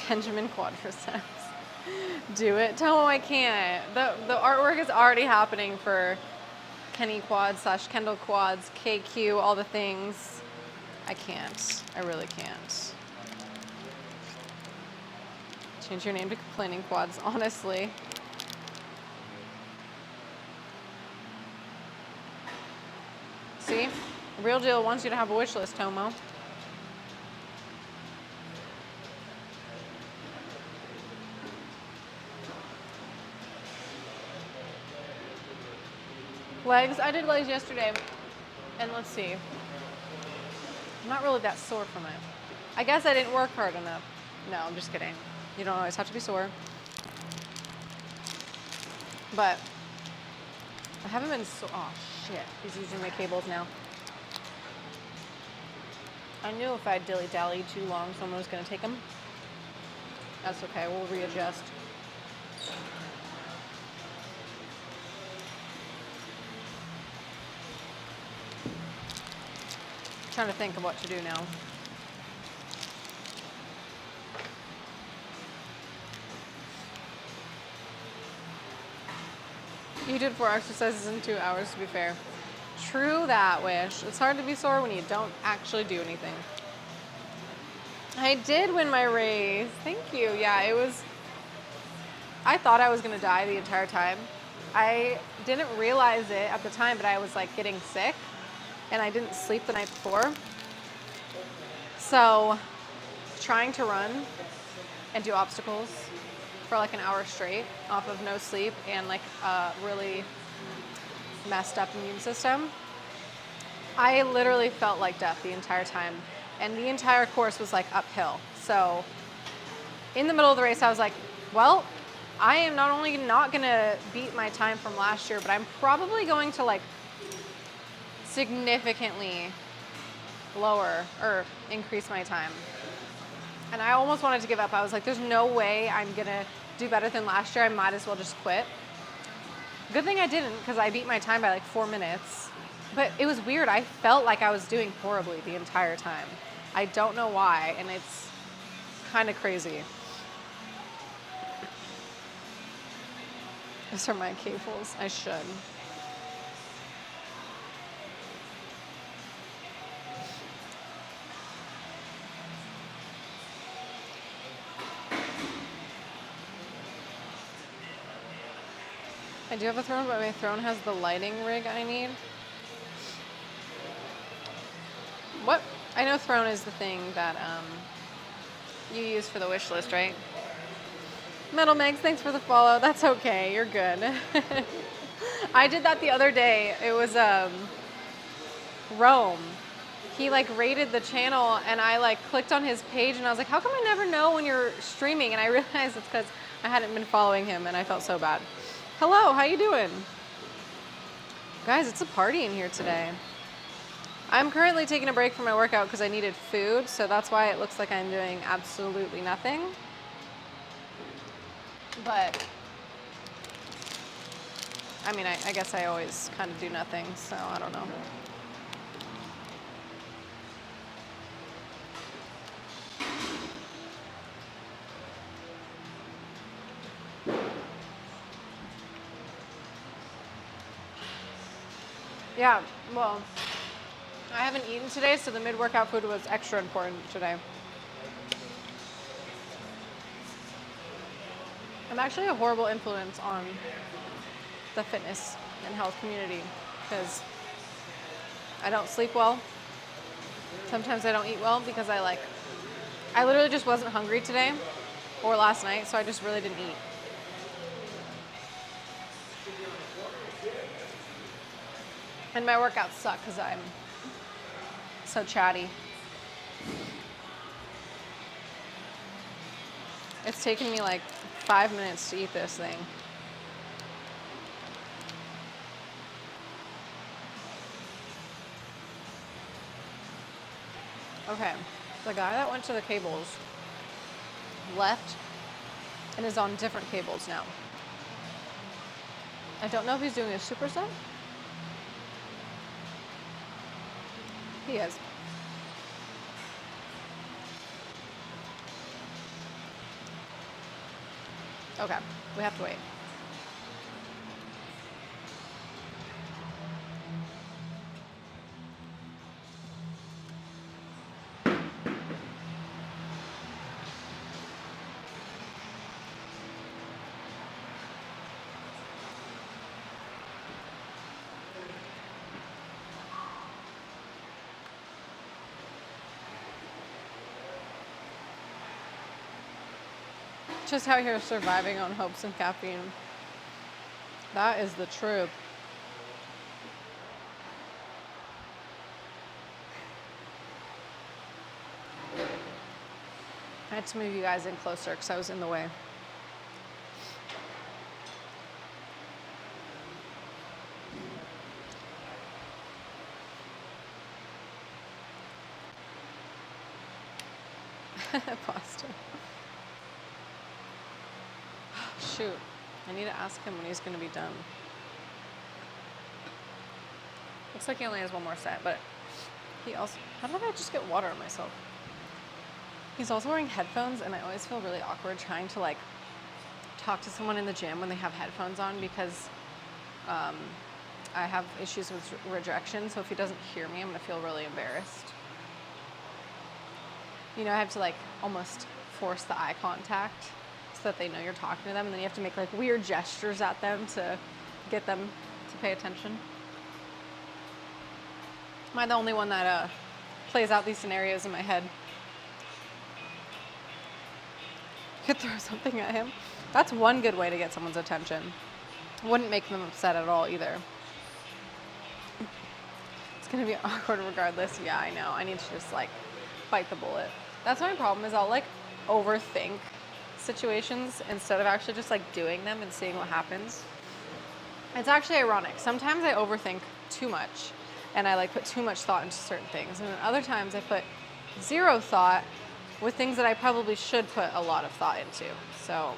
Benjamin quadriceps. Do it. Tell him I can't. The artwork is already happening for Kenny quads / Kendall quads, KQ, all the things. I can't. I really can't. Change your name to Complaining Quads, honestly. See? Real Deal wants you to have a wish list, Tomo. Legs, I did legs yesterday, and let's see. I'm not really that sore from it. I guess I didn't work hard enough. No, I'm just kidding. You don't always have to be sore. But I haven't been so, oh shit, he's using my cables now. I knew if I dilly-dally too long, someone was gonna take them. That's okay, we'll readjust. Trying to think of what to do now. You did 4 exercises in 2 hours, to be fair. True that, Wish. It's hard to be sore when you don't actually do anything. I did win my race. Thank you. Yeah, I thought I was going to die the entire time. I didn't realize it at the time, but I was like getting sick and I didn't sleep the night before. So trying to run and do obstacles for like an hour straight off of no sleep and like a really messed up immune system, I literally felt like death the entire time. And the entire course was like uphill. So in the middle of the race, I was like, well, I am not only not gonna beat my time from last year, but I'm probably going to like significantly lower or increase my time. And I almost wanted to give up. I was like, there's no way I'm gonna do better than last year. I might as well just quit. Good thing I didn't, because I beat my time by like 4 minutes. But it was weird. I felt like I was doing horribly the entire time. I don't know why, and it's kind of crazy. Those are my cables. I should. I do have a throne, but my throne has the lighting rig I need. What? I know throne is the thing that you use for the wish list, right? Metal Megs, thanks for the follow. That's okay. You're good. I did that the other day. It was Rome. He like rated the channel and I like clicked on his page and I was like, how come I never know when you're streaming? And I realized it's because I hadn't been following him and I felt so bad. Hello, how you doing? Guys, it's a party in here today. I'm currently taking a break from my workout because I needed food, so that's why it looks like I'm doing absolutely nothing. But, I mean, I guess I always kind of do nothing, so I don't know. Yeah, well, I haven't eaten today, so the mid-workout food was extra important today. I'm actually a horrible influence on the fitness and health community because I don't sleep well. Sometimes I don't eat well because I literally just wasn't hungry today or last night, so I just really didn't eat. And my workouts suck because I'm so chatty. It's taken me like 5 minutes to eat this thing. Okay, the guy that went to the cables left and is on different cables now. I don't know if he's doing a superset. He is. Okay, we have to wait. Just out here surviving on hopes and caffeine. That is the truth. I had to move you guys in closer because I was in the way. Pasta. Shoot, I need to ask him when he's going to be done. Looks like he only has one more set, but he also, how did I just get water on myself? He's also wearing headphones, and I always feel really awkward trying to like talk to someone in the gym when they have headphones on because I have issues with rejection, so if he doesn't hear me, I'm going to feel really embarrassed. I have to like almost force the eye contact so that they know you're talking to them, and then you have to make like weird gestures at them to get them to pay attention. Am I the only one that plays out these scenarios in my head? You could throw something at him. That's one good way to get someone's attention. Wouldn't make them upset at all either. It's gonna be awkward regardless. Yeah, I know. I need to just like bite the bullet. That's my problem, is I'll like overthink situations instead of actually just like doing them and seeing what happens. It's actually ironic. Sometimes I overthink too much and I like put too much thought into certain things. And then other times I put zero thought with things that I probably should put a lot of thought into. So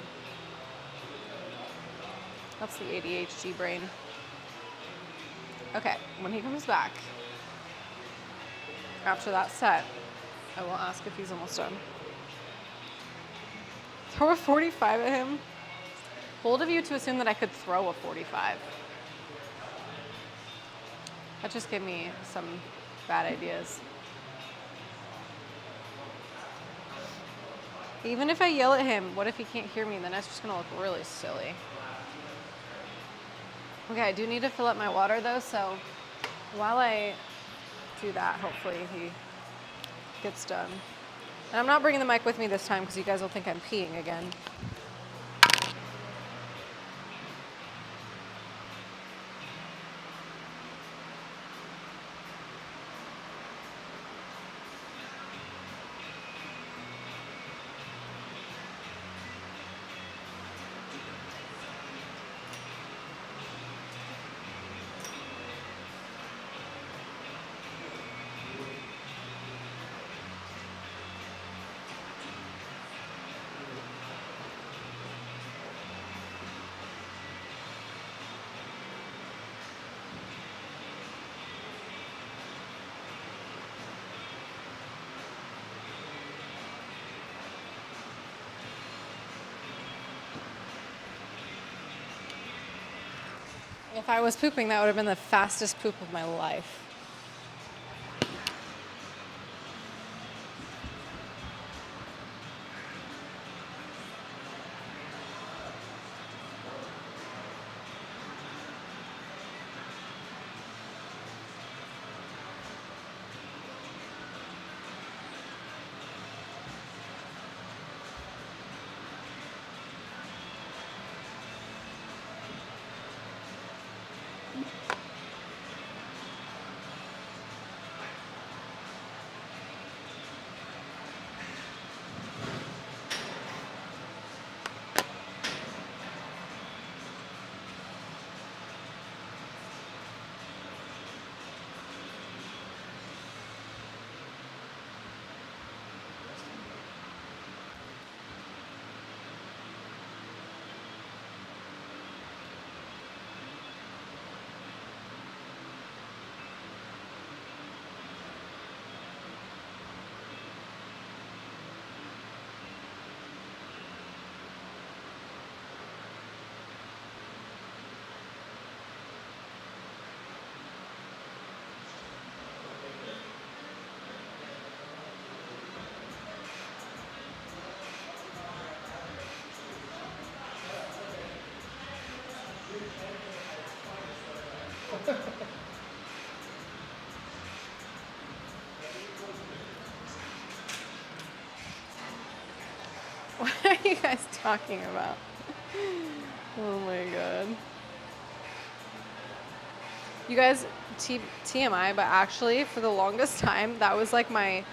that's the ADHD brain. Okay, when he comes back, after that set, I will ask if he's almost done. Throw a 45 at him? Bold of you to assume that I could throw a 45. That just gave me some bad ideas. Even if I yell at him, what if he can't hear me? Then that's just gonna look really silly. Okay, I do need to fill up my water though, so while I do that, hopefully he gets done. And I'm not bringing the mic with me this time because you guys will think I'm peeing again. If I was pooping, that would have been the fastest poop of my life. What are you guys talking about? Oh my god. You guys, TMI, but actually for the longest time, that was like my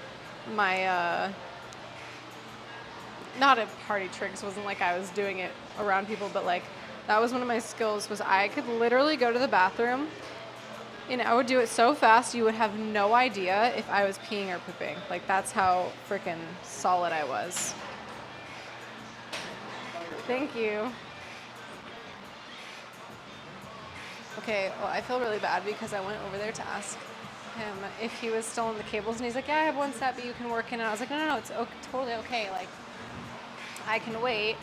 not a party trick, so it wasn't like I was doing it around people, but like that was one of my skills, was I could literally go to the bathroom and I would do it so fast you would have no idea if I was peeing or pooping. Like that's how freaking solid I was. Thank you. Okay, well, I feel really bad because I went over there to ask him if he was still in the cables, and he's like, yeah, I have one set, but you can work in. And I was like, no, it's totally okay. Like, I can wait.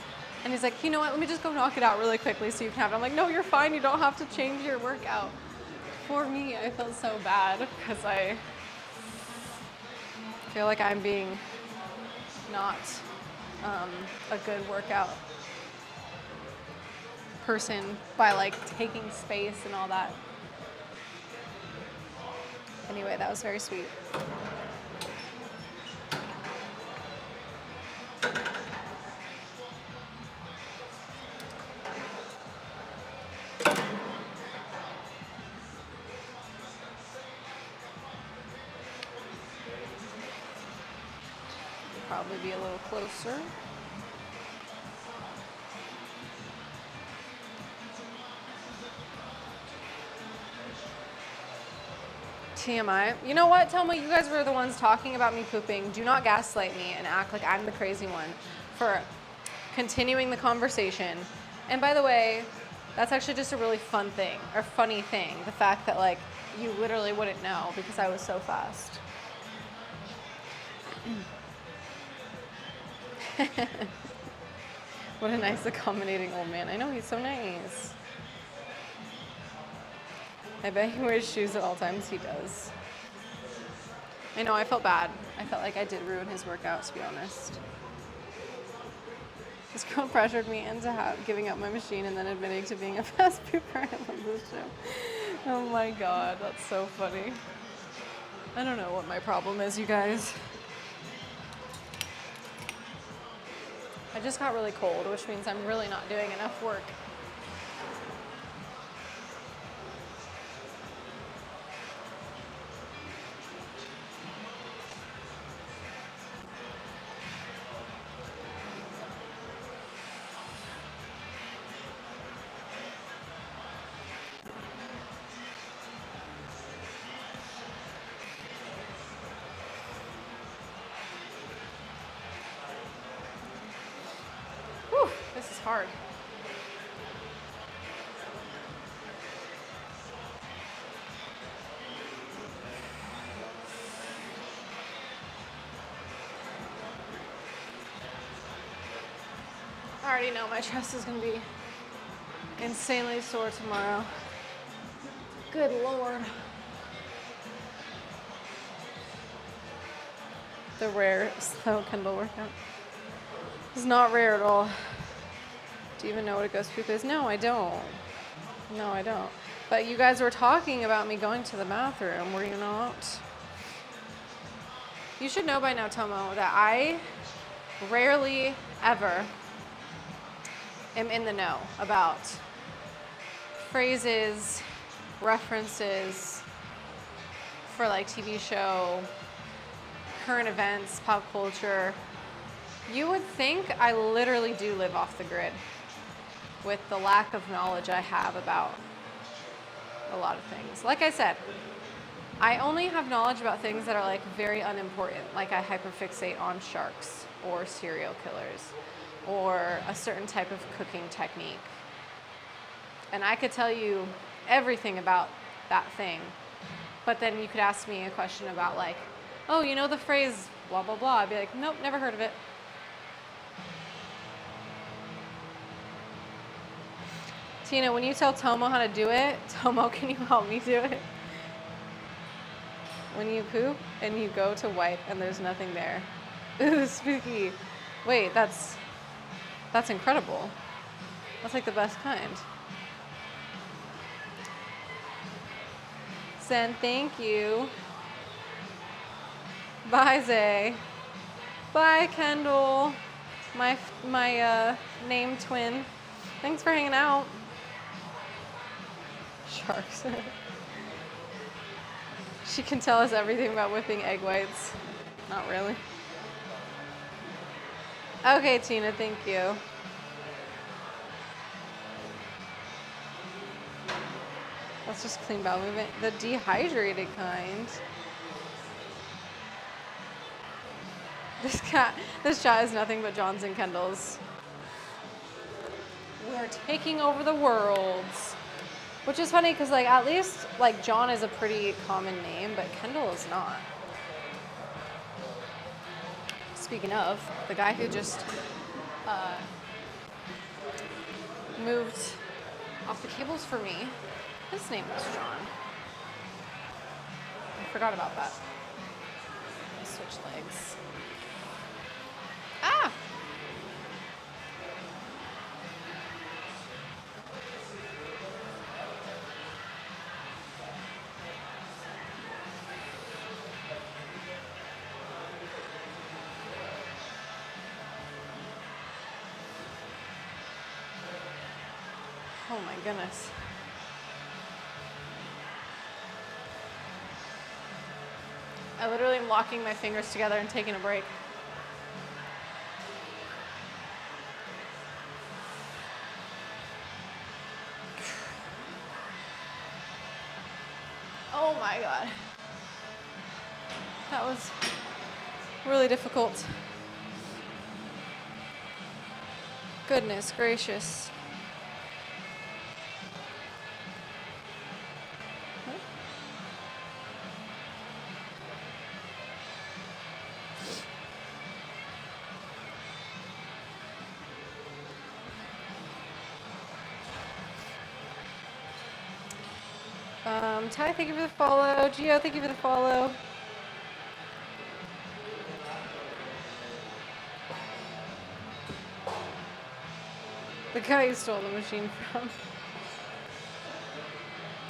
And he's like, you know what, let me just go knock it out really quickly so you can have it. I'm like, no, you're fine. You don't have to change your workout. For me, I felt so bad because I feel like I'm being not a good workout person by like taking space and all that. Anyway, that was very sweet. Probably be a little closer. TMI. You know what? Tell me, you guys were the ones talking about me pooping. Do not gaslight me and act like I'm the crazy one for continuing the conversation. And by the way, that's actually just a really fun thing, or funny thing. The fact that like you literally wouldn't know because I was so fast. What a nice accommodating old man. I know, he's so nice. I bet he wears shoes at all times. He does. I know, I felt bad. I felt like I did ruin his workout, to be honest. This girl pressured me into giving up my machine and then admitting to being a fast pooper. I love this show. Oh my god, that's so funny. I don't know what my problem is, you guys. I just got really cold, which means I'm really not doing enough work. Whew, this is hard. I already know my chest is going to be insanely sore tomorrow. Good Lord. The rare slow Kendall workout. It's not rare at all. Do you even know what a ghost poop is? No, I don't. No, I don't. But you guys were talking about me going to the bathroom, were you not? You should know by now, Tomo, that I rarely ever am in the know about phrases, references for like TV show, current events, pop culture. You would think I literally do live off the grid with the lack of knowledge I have about a lot of things. Like I said, I only have knowledge about things that are like very unimportant, like I hyperfixate on sharks or serial killers or a certain type of cooking technique. And I could tell you everything about that thing, but then you could ask me a question about like, oh, you know the phrase blah, blah, blah. I'd be like, nope, never heard of it. Tina, when you tell Tomo how to do it, Tomo, can you help me do it? When you poop and you go to wipe and there's nothing there. Ooh, spooky. Wait, that's incredible. That's like the best kind. Sen, thank you. Bye, Zay. Bye, Kendall. My name twin. Thanks for hanging out. Sharks. She can tell us everything about whipping egg whites. Not really. Okay, Tina, thank you. That's just clean bowel movement. The dehydrated kind. This chat is nothing but John's and Kendall's. We're taking over the world. Which is funny because like at least like John is a pretty common name, but Kendall is not. Speaking of, the guy who just moved off the cables for me, his name was John. I forgot about that. Let me switch legs. Oh my goodness. I literally am locking my fingers together and taking a break. Oh my God. That was really difficult. Goodness gracious. Ty, thank you for the follow. Gio, thank you for the follow. The guy you stole the machine from.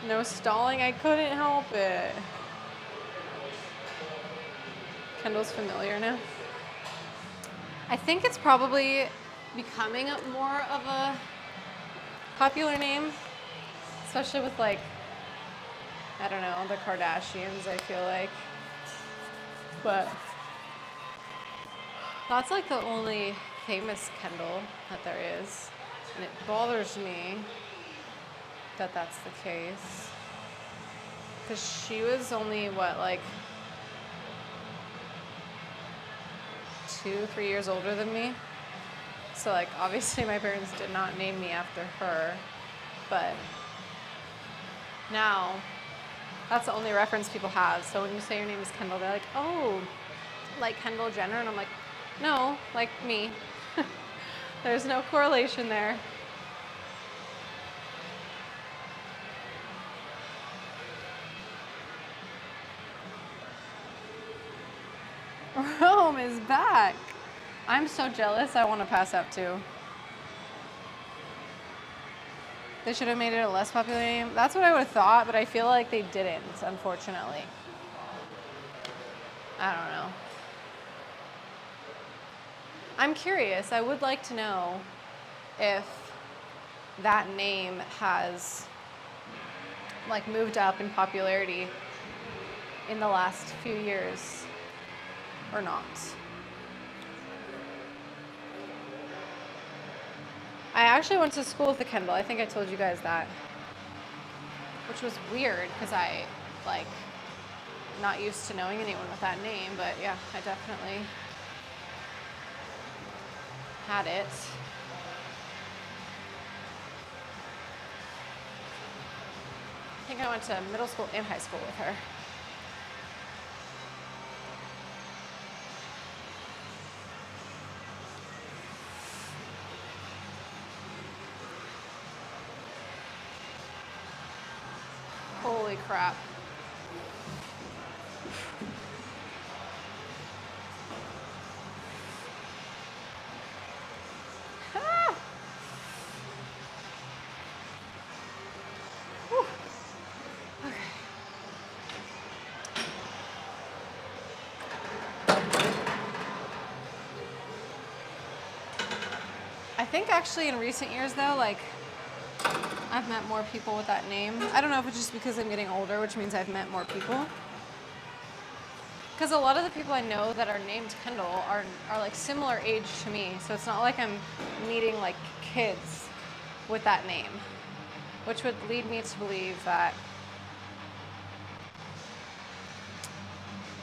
No stalling, I couldn't help it. Kendall's familiar now. I think it's probably becoming more of a popular name, especially with like, I don't know, the Kardashians, I feel like. But that's like the only famous Kendall that there is. And it bothers me that that's the case. Because she was only, what, like 2, 3 years older than me. So like, obviously my parents did not name me after her. But now, that's the only reference people have. So when you say your name is Kendall, they're like, oh, like Kendall Jenner? And I'm like, no, like me. There's no correlation there. Rome is back. I'm so jealous, I want to pass out too. They should have made it a less popular name. That's what I would have thought, but I feel like they didn't, unfortunately. I don't know. I'm curious. I would like to know if that name has like moved up in popularity in the last few years or not. I actually went to school with a Kendall. I think I told you guys that. Which was weird because I like not used to knowing anyone with that name, but yeah, I definitely had it. I think I went to middle school and high school with her. Holy crap. Ah! Whew. Okay. I think actually in recent years though, like I've met more people with that name. I don't know if it's just because I'm getting older, which means I've met more people. Because a lot of the people I know that are named Kendall are like similar age to me. So it's not like I'm meeting like kids with that name, which would lead me to believe that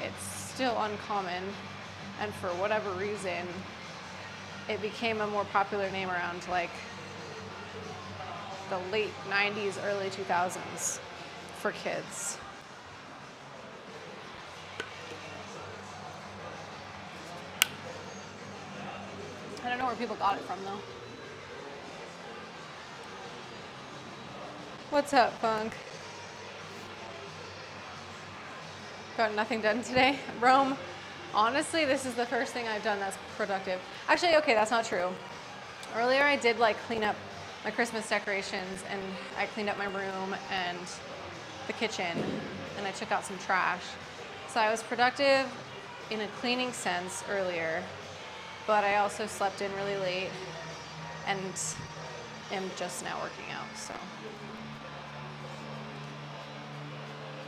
it's still uncommon. And for whatever reason, it became a more popular name around like the late 90s, early 2000s for kids. I don't know where people got it from though. What's up, Funk? Got nothing done today? Rome, honestly, this is the first thing I've done that's productive. Actually, okay, that's not true. Earlier I did like clean up my Christmas decorations and I cleaned up my room and the kitchen and I took out some trash. So I was productive in a cleaning sense earlier, but I also slept in really late and am just now working out, so.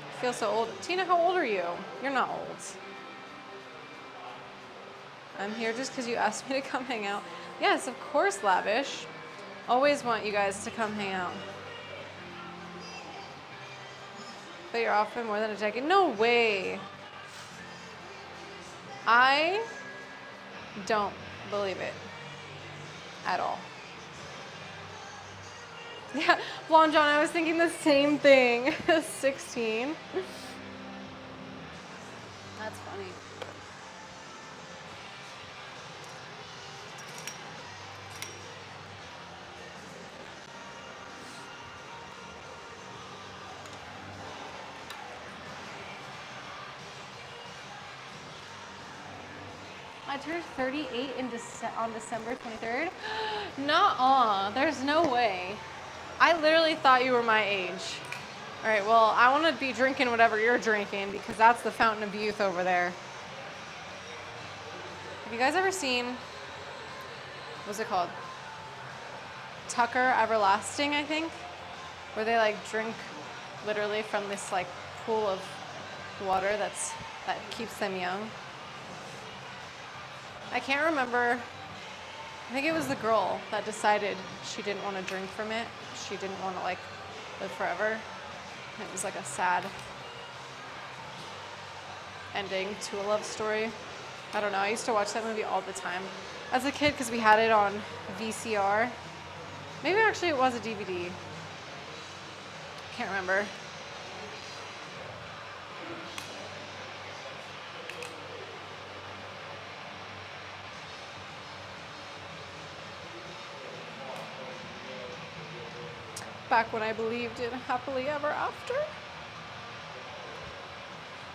I feel so old. Tina, how old are you? You're not old. I'm here just because you asked me to come hang out. Yes, of course, Lavish. Always want you guys to come hang out. But you're off for more than a decade. No way. I don't believe it at all. Yeah, Blonde John, I was thinking the same thing. 16. That's funny. I turned 38 on December 23rd. Nuh-uh, there's no way. I literally thought you were my age. All right, well, I want to be drinking whatever you're drinking because that's the fountain of youth over there. Have you guys ever seen, what's it called? Tucker Everlasting, I think, where they like drink literally from this like pool of water that keeps them young. I can't remember. I think it was the girl that decided she didn't want to drink from it. She didn't want to like live forever. It was like a sad ending to a love story. I don't know. I used to watch that movie all the time as a kid because we had it on VCR. Maybe actually it was a DVD. Can't remember. Back when I believed in happily ever after.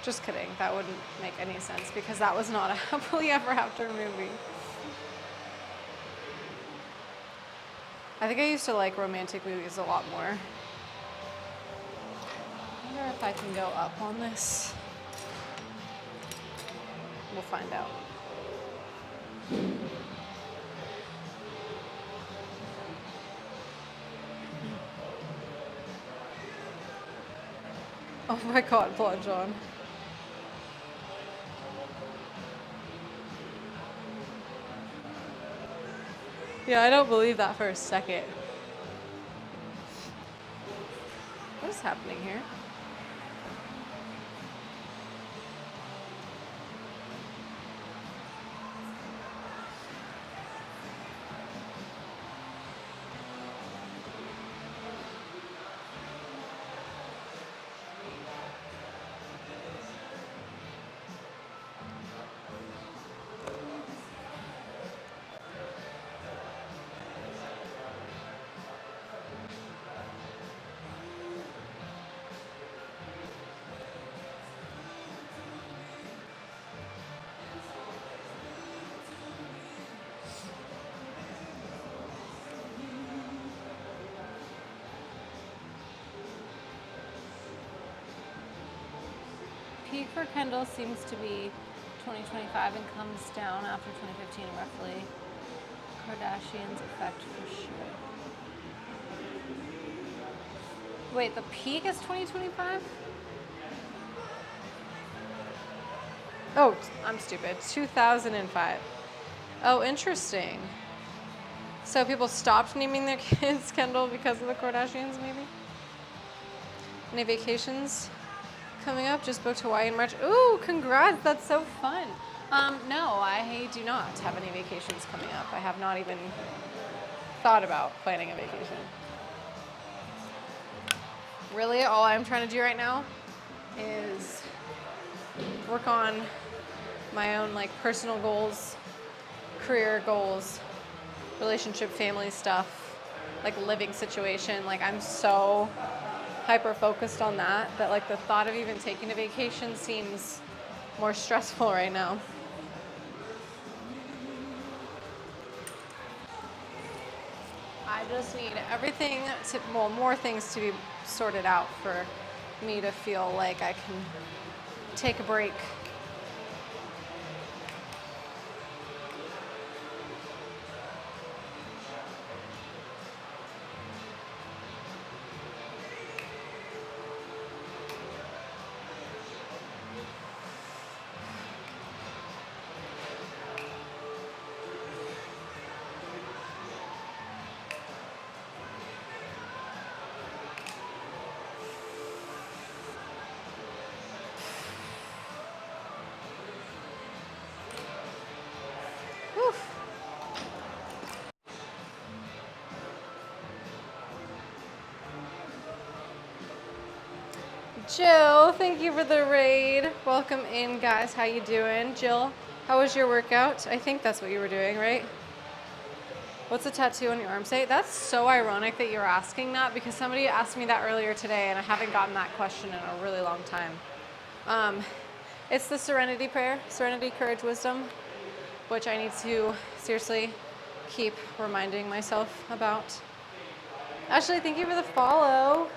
Just kidding. That wouldn't make any sense because that was not a happily ever after movie. I think I used to like romantic movies a lot more. I wonder if I can go up on this. We'll find out. Oh my God, Blood John. Yeah, I don't believe that for a second. What is happening here? Peak for Kendall seems to be 2025 and comes down after 2015 roughly. Kardashians effect for sure. Wait, the peak is 2025? Oh, I'm stupid. 2005. Oh, interesting. So people stopped naming their kids Kendall because of the Kardashians, maybe? Any vacations coming up? Just booked Hawaii in March. Ooh, congrats. That's so fun. No, I do not have any vacations coming up. I have not even thought about planning a vacation. Really, all I'm trying to do right now is work on my own like personal goals, career goals, relationship, family stuff, like living situation. Like I'm so hyper focused on that like the thought of even taking a vacation seems more stressful right now. I just need everything to, well, more things to be sorted out for me to feel like I can take a break. Jill, thank you for the raid. Welcome in, guys. How you doing? Jill, how was your workout? I think that's what you were doing, right? What's the tattoo on your arm say? That's so ironic that you're asking that because somebody asked me that earlier today and I haven't gotten that question in a really long time. It's the Serenity Prayer, Serenity, Courage, Wisdom, which I need to seriously keep reminding myself about. Ashley, thank you for the follow.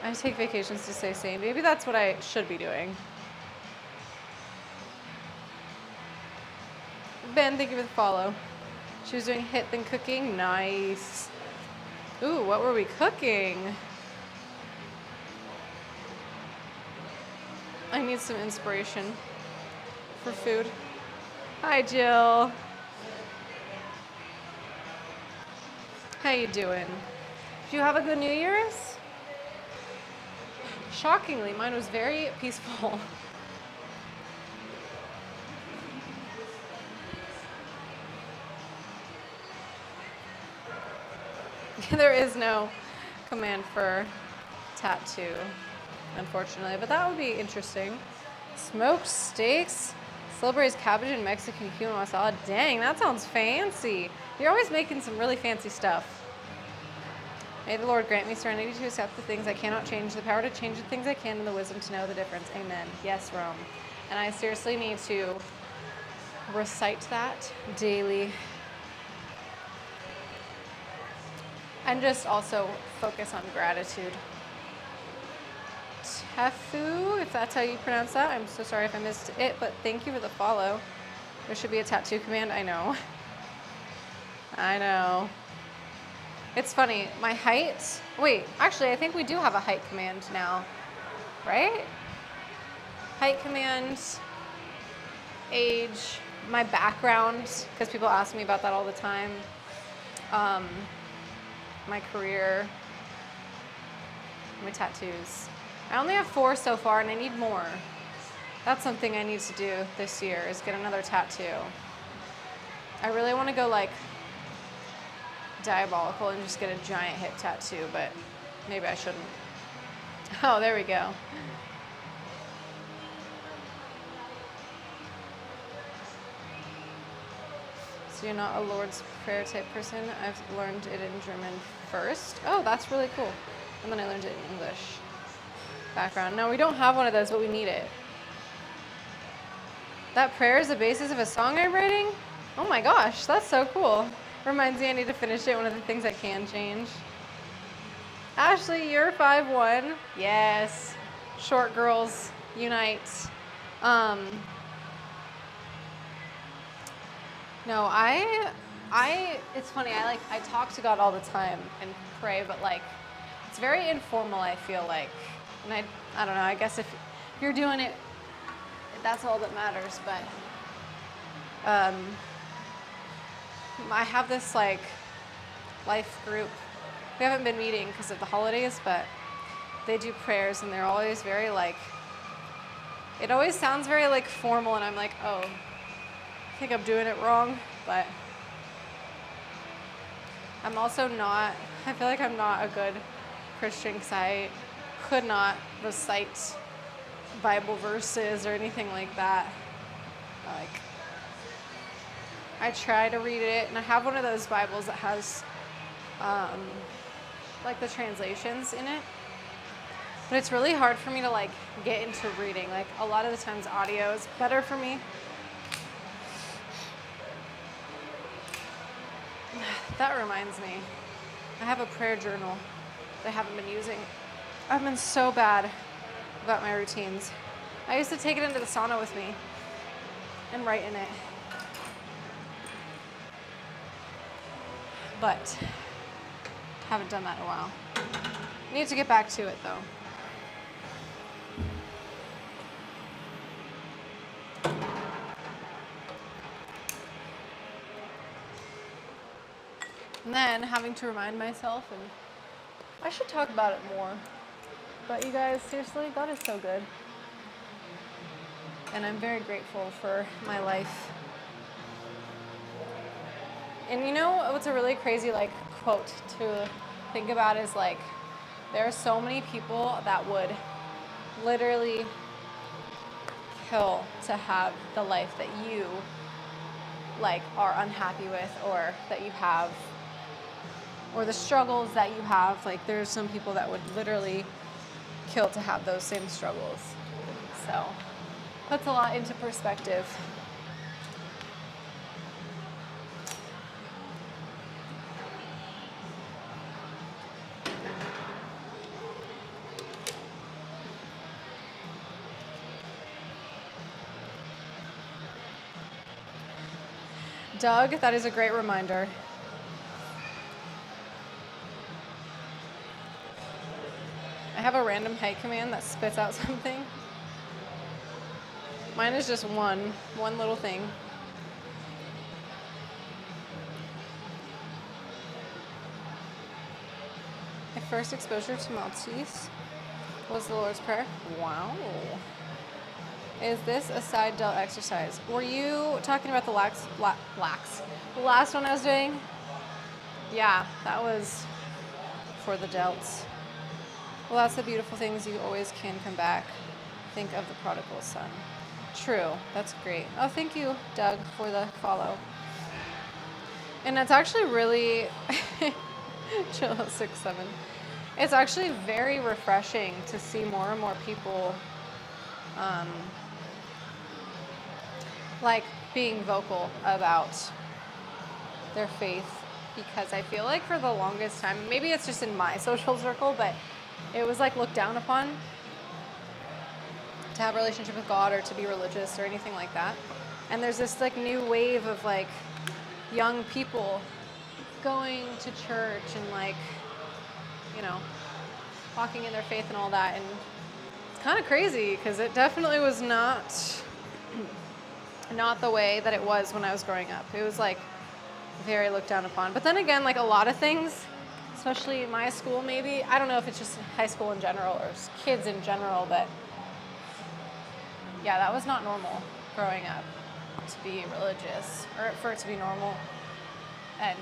I take vacations to stay sane. Maybe that's what I should be doing. Ben, thank you for the follow. She was doing HIIT then cooking. Nice. Ooh, what were we cooking? I need some inspiration for food. Hi, Jill. How you doing? Did you have a good New Year's? Shockingly, mine was very peaceful. There is no command for tattoo, unfortunately, but that would be interesting. Smoked steaks, slow braised cabbage, and Mexican cumin masala. Dang, that sounds fancy. You're always making some really fancy stuff. May the Lord grant me serenity to accept the things I cannot change, the power to change the things I can, and the wisdom to know the difference. Amen. Yes, Rome. And I seriously need to recite that daily. And just also focus on gratitude. Tefu, if that's how you pronounce that. I'm so sorry if I missed it, but thank you for the follow. There should be a tattoo command. I know. I know. It's funny, my height, wait, actually I think we do have a height command now, right? Height command, age, my background, because people ask me about that all the time, my career, my tattoos. I only have 4 so far and I need more. That's something I need to do this year is get another tattoo. I really want to go like diabolical and just get a giant hip tattoo, but maybe I shouldn't. Oh, there we go. So you're not a Lord's Prayer type person? I've learned it in German first. Oh, that's really cool. And then I learned it in English. Background. No, we don't have one of those, but we need it. That prayer is the basis of a song I'm writing? Oh my gosh, that's so cool. Reminds me I need to finish it, one of the things I can change. Ashley, you're 5'1". Yes. Short girls unite. No, it's funny, I talk to God all the time and pray, but like, it's very informal, I feel like. And I don't know, I guess if you're doing it, that's all that matters, but I have this like life group. We haven't been meeting because of the holidays, but they do prayers and they're always very like, it always sounds very like formal and I'm like, oh, I think I'm doing it wrong, but I'm also not, I feel like I'm not a good Christian because I could not recite Bible verses or anything like that. Like, I try to read it, and I have one of those Bibles that has like the translations in it. But it's really hard for me to like get into reading. Like a lot of the times audio is better for me. That reminds me, I have a prayer journal that I haven't been using. I've been so bad about my routines. I used to take it into the sauna with me and write in it. But haven't done that in a while. Need to get back to it though. And then having to remind myself, and I should talk about it more. But you guys, seriously, God is so good. And I'm very grateful for my life. And you know what's a really crazy like quote to think about is like, there are so many people that would literally kill to have the life that you like are unhappy with, or that you have, or the struggles that you have. Like, there's some people that would literally kill to have those same struggles. So puts a lot into perspective. Doug, that is a great reminder. I have a random height command that spits out something. Mine is just one little thing. My first exposure to Maltese was the Lord's Prayer. Wow. Is this a side delt exercise? Were you talking about the lax? The last one I was doing? Yeah, that was for the delts. Well, that's the beautiful things. You always can come back. Think of the prodigal son. True. That's great. Oh, thank you, Doug, for the follow. And it's actually really chill 6-7. It's actually very refreshing to see more and more people like being vocal about their faith, because I feel like for the longest time, maybe it's just in my social circle, but it was like looked down upon to have a relationship with God or to be religious or anything like that. And there's this like new wave of like young people going to church and like, you know, walking in their faith and all that. And it's kind of crazy because it definitely was not the way that it was when I was growing up. It was like very looked down upon. But then again, like a lot of things, especially in my school maybe, I don't know if it's just high school in general or kids in general, but yeah, that was not normal growing up to be religious, or for it to be normal. And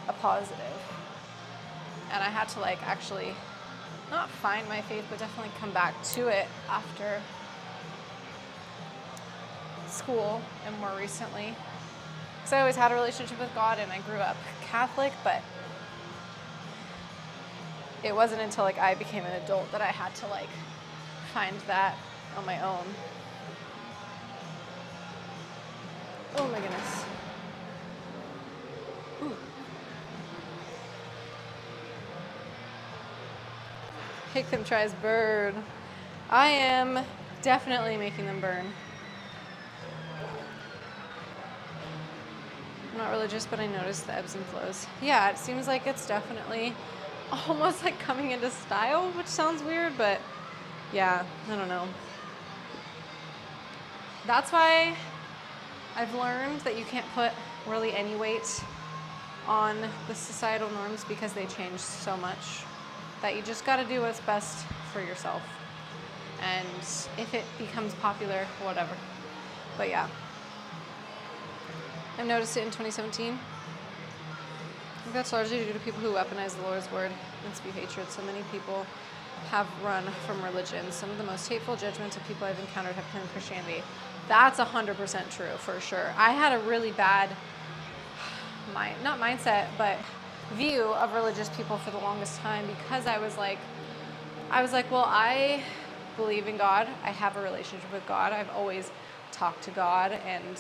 a positive. And I had to like actually not find my faith, but definitely come back to it after school and more recently. Because I always had a relationship with God and I grew up Catholic, but it wasn't until like I became an adult that I had to like find that on my own. Oh my goodness. Ooh. Make them try as burn. I am definitely making them burn. I'm not religious, but I notice the ebbs and flows. Yeah, it seems like it's definitely almost like coming into style, which sounds weird, but yeah, I don't know. That's why I've learned that you can't put really any weight on the societal norms because they change so much, that you just got to do what's best for yourself. And if it becomes popular, whatever. But yeah. I've noticed it in 2017. I think that's largely due to people who weaponize the Lord's word and spew hatred. So many people have run from religion. Some of the most hateful judgments of people I've encountered have come from Christianity. That's 100% true, for sure. I had a really bad, not mindset, but view of religious people for the longest time, because I was like, well, I believe in God. I have a relationship with God. I've always talked to God and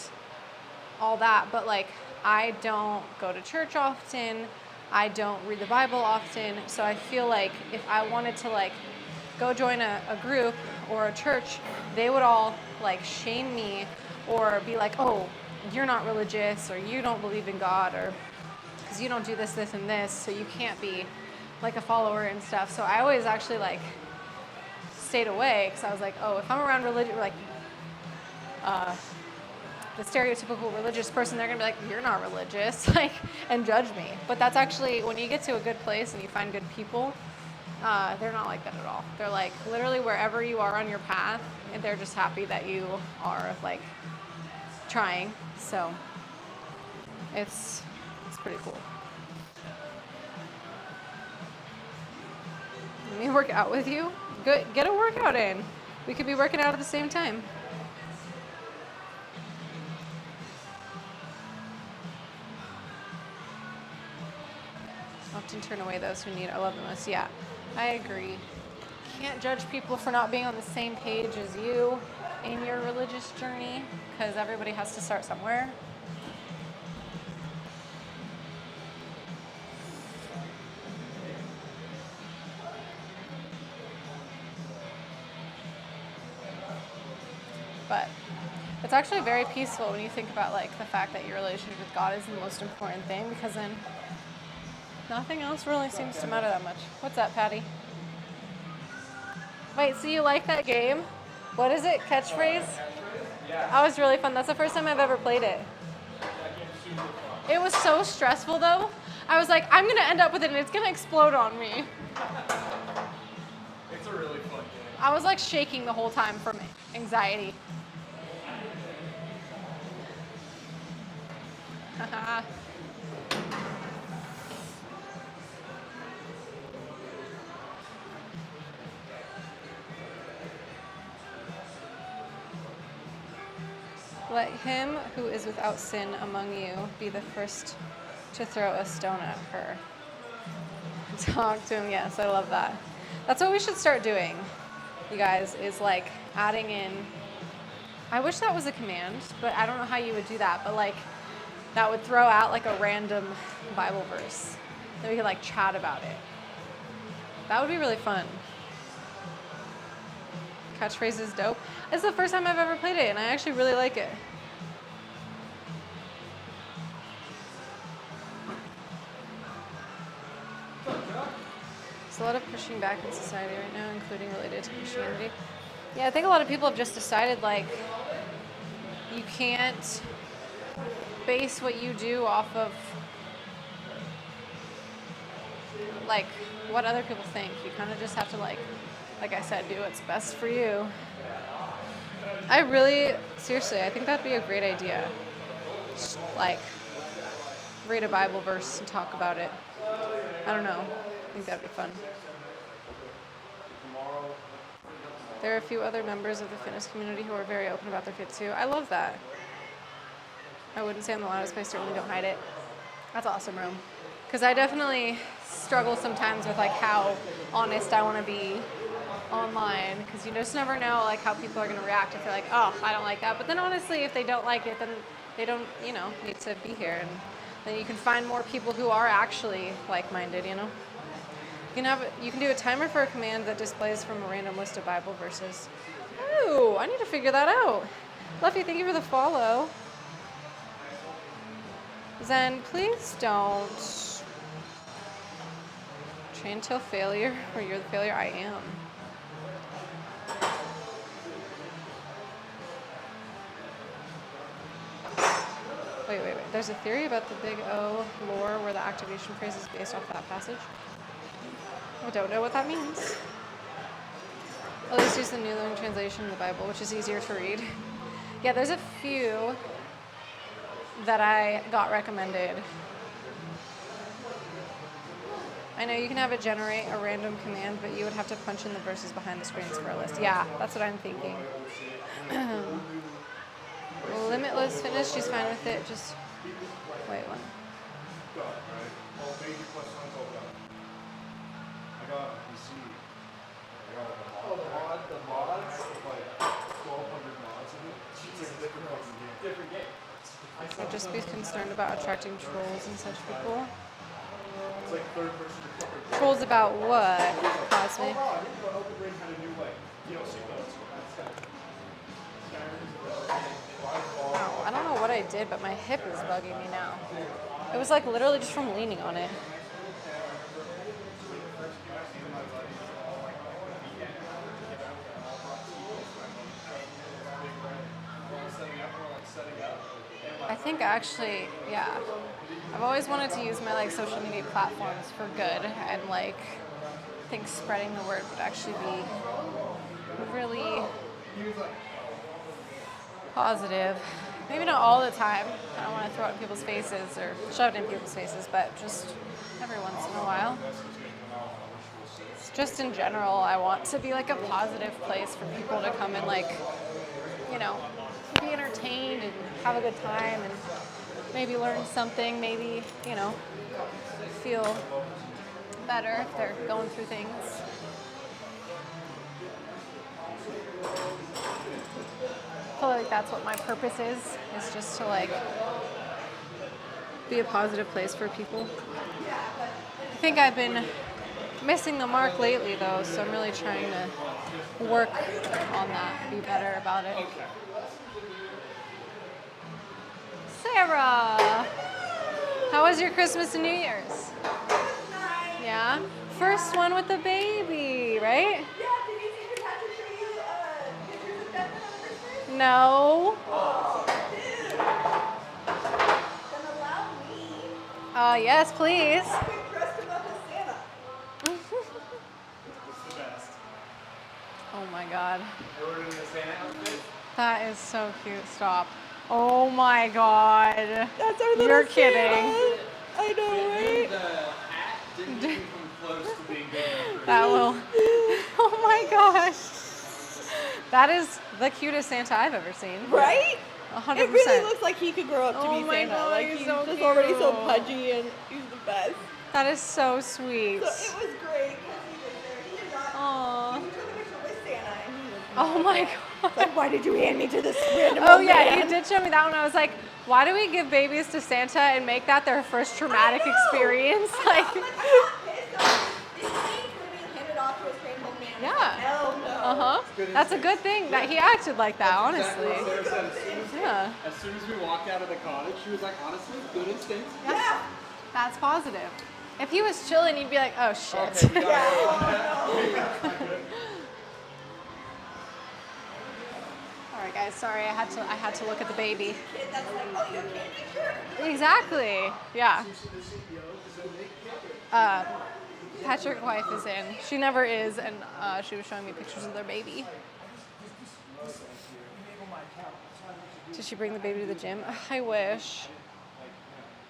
all that, but like, I don't go to church often. I don't read the Bible often. So I feel like if I wanted to like go join a group or a church, they would all like shame me or be like, oh, you're not religious, or you don't believe in God, or because you don't do this, this, and this, so you can't be like a follower and stuff. So I always actually like stayed away, because I was like, oh, if I'm around religion, like the stereotypical religious person, they're gonna be like, you're not religious, like, and judge me. But that's actually, when you get to a good place and you find good people, they're not like that at all. They're like literally wherever you are on your path, and they're just happy that you are like trying. So it's pretty cool. Let me work out with you. Good, get a workout in. We could be working out at the same time. Often turn away those who need our love the most. Yeah, I agree. Can't judge people for not being on the same page as you in your religious journey, because everybody has to start somewhere. But it's actually very peaceful when you think about like the fact that your relationship with God is the most important thing, because then nothing else really seems to matter that much. What's up, Patty? Wait, so you like that game? What is it? Catchphrase? That was really fun. That's the first time I've ever played it. It was so stressful though. I was like, I'm gonna end up with it and it's gonna explode on me. It's a really fun game. I was like shaking the whole time from anxiety. Let him who is without sin among you be the first to throw a stone at her. Talk to him, yes, I love that. That's what we should start doing, you guys, is like adding in. I wish that was a command, but I don't know how you would do that. But like, that would throw out like a random Bible verse that we could like chat about it. That would be really fun. Catchphrase is dope. It's the first time I've ever played it, and I actually really like it. There's a lot of pushing back in society right now, including related to Christianity. Yeah, I think a lot of people have just decided, like, you can't base what you do off of, like, what other people think. You kind of just have to, like I said, do what's best for you. I really, seriously, I think that'd be a great idea. Just, like, read a Bible verse and talk about it. I don't know. I think that'd be fun. There are a few other members of the fitness community who are very open about their faith too. I love that. I wouldn't say I'm the loudest, but I certainly don't hide it. That's awesome, Rome. Because I definitely struggle sometimes with like how honest I want to be online, because you just never know like how people are going to react if they're like, oh, I don't like that. But then honestly, if they don't like it, then they don't, need to be here. And then you can find more people who are actually like-minded, You can do a timer for a command that displays from a random list of Bible verses. Ooh, I need to figure that out. Luffy, thank you for the follow. Zen, please don't train till failure, or you're the failure. I am. Wait. There's a theory about the Big O lore where the activation phrase is based off that passage. I don't know what that means. I'll just use the New Living Translation of the Bible, which is easier to read. Yeah, there's a few that I got recommended. I know you can have it generate a random command, but you would have to punch in the verses behind the screens for a list. Yeah, that's what I'm thinking. Limitless fitness, she's fine with it. Just wait one. I'd just be concerned about attracting trolls and such people. Trolls about what, Cosme? Oh, I don't know what I did, but my hip is bugging me now. It was like literally just from leaning on it. I think actually, yeah. I've always wanted to use my like social media platforms for good, and like I think spreading the word would actually be really positive. Maybe not all the time. I don't want to throw it in people's faces or shove it in people's faces, but just every once in a while. Just in general, I want to be like a positive place for people to come and like, you know, be entertained and have a good time and maybe learn something, maybe, you know, feel better if they're going through things. I feel like that's what my purpose is just to like be a positive place for people. I think I've been missing the mark lately though, so I'm really trying to work on that, be better about it. Sarah, how was your Christmas and New Year's? Yeah? First one with the baby, right? Yeah, did you see the Patrick show you pictures of Devin on the Christmas? No. Oh, dude. Then allow me. Yes, please. I could dress him up as Santa. It's the best. Oh my God. We're doing the Santa outfit. That is so cute. Stop. Oh my God. That's our little You're Santa. kidding. I know, right? The hat didn't even come close to being big enough for That will. Oh my gosh. That is the cutest Santa I've ever seen. Right? 100%. It really looks like he could grow up to Oh be my Santa. God, Like he's he's so just already so cute. pudgy and he's the best. That is so sweet. So it was great because he was there. He did not. Aww. He took a picture with Santa and he was. Oh my God. Like, why did you hand me to this random Oh old yeah, man? you did show me that one. I was like, why do we give babies to Santa and make that their first traumatic experience? Like, I'm not pissed off. This thing's gonna be handed off to a strange old man. yeah. Hell no. That's a good thing that he acted like that, honestly. Sarah said Yeah. as soon as we walked out of the cottage, she was like, honestly, good instinct. Yeah. That's positive. If he was chilling, you'd be like, oh shit. Okay, we got it. All right, guys. Sorry, I had to look at the baby. Kid that's like, oh, you can't make sure. Exactly. Yeah. Patrick's wife is in. She never is, and she was showing me pictures of their baby. Did she bring the baby to the gym? I wish.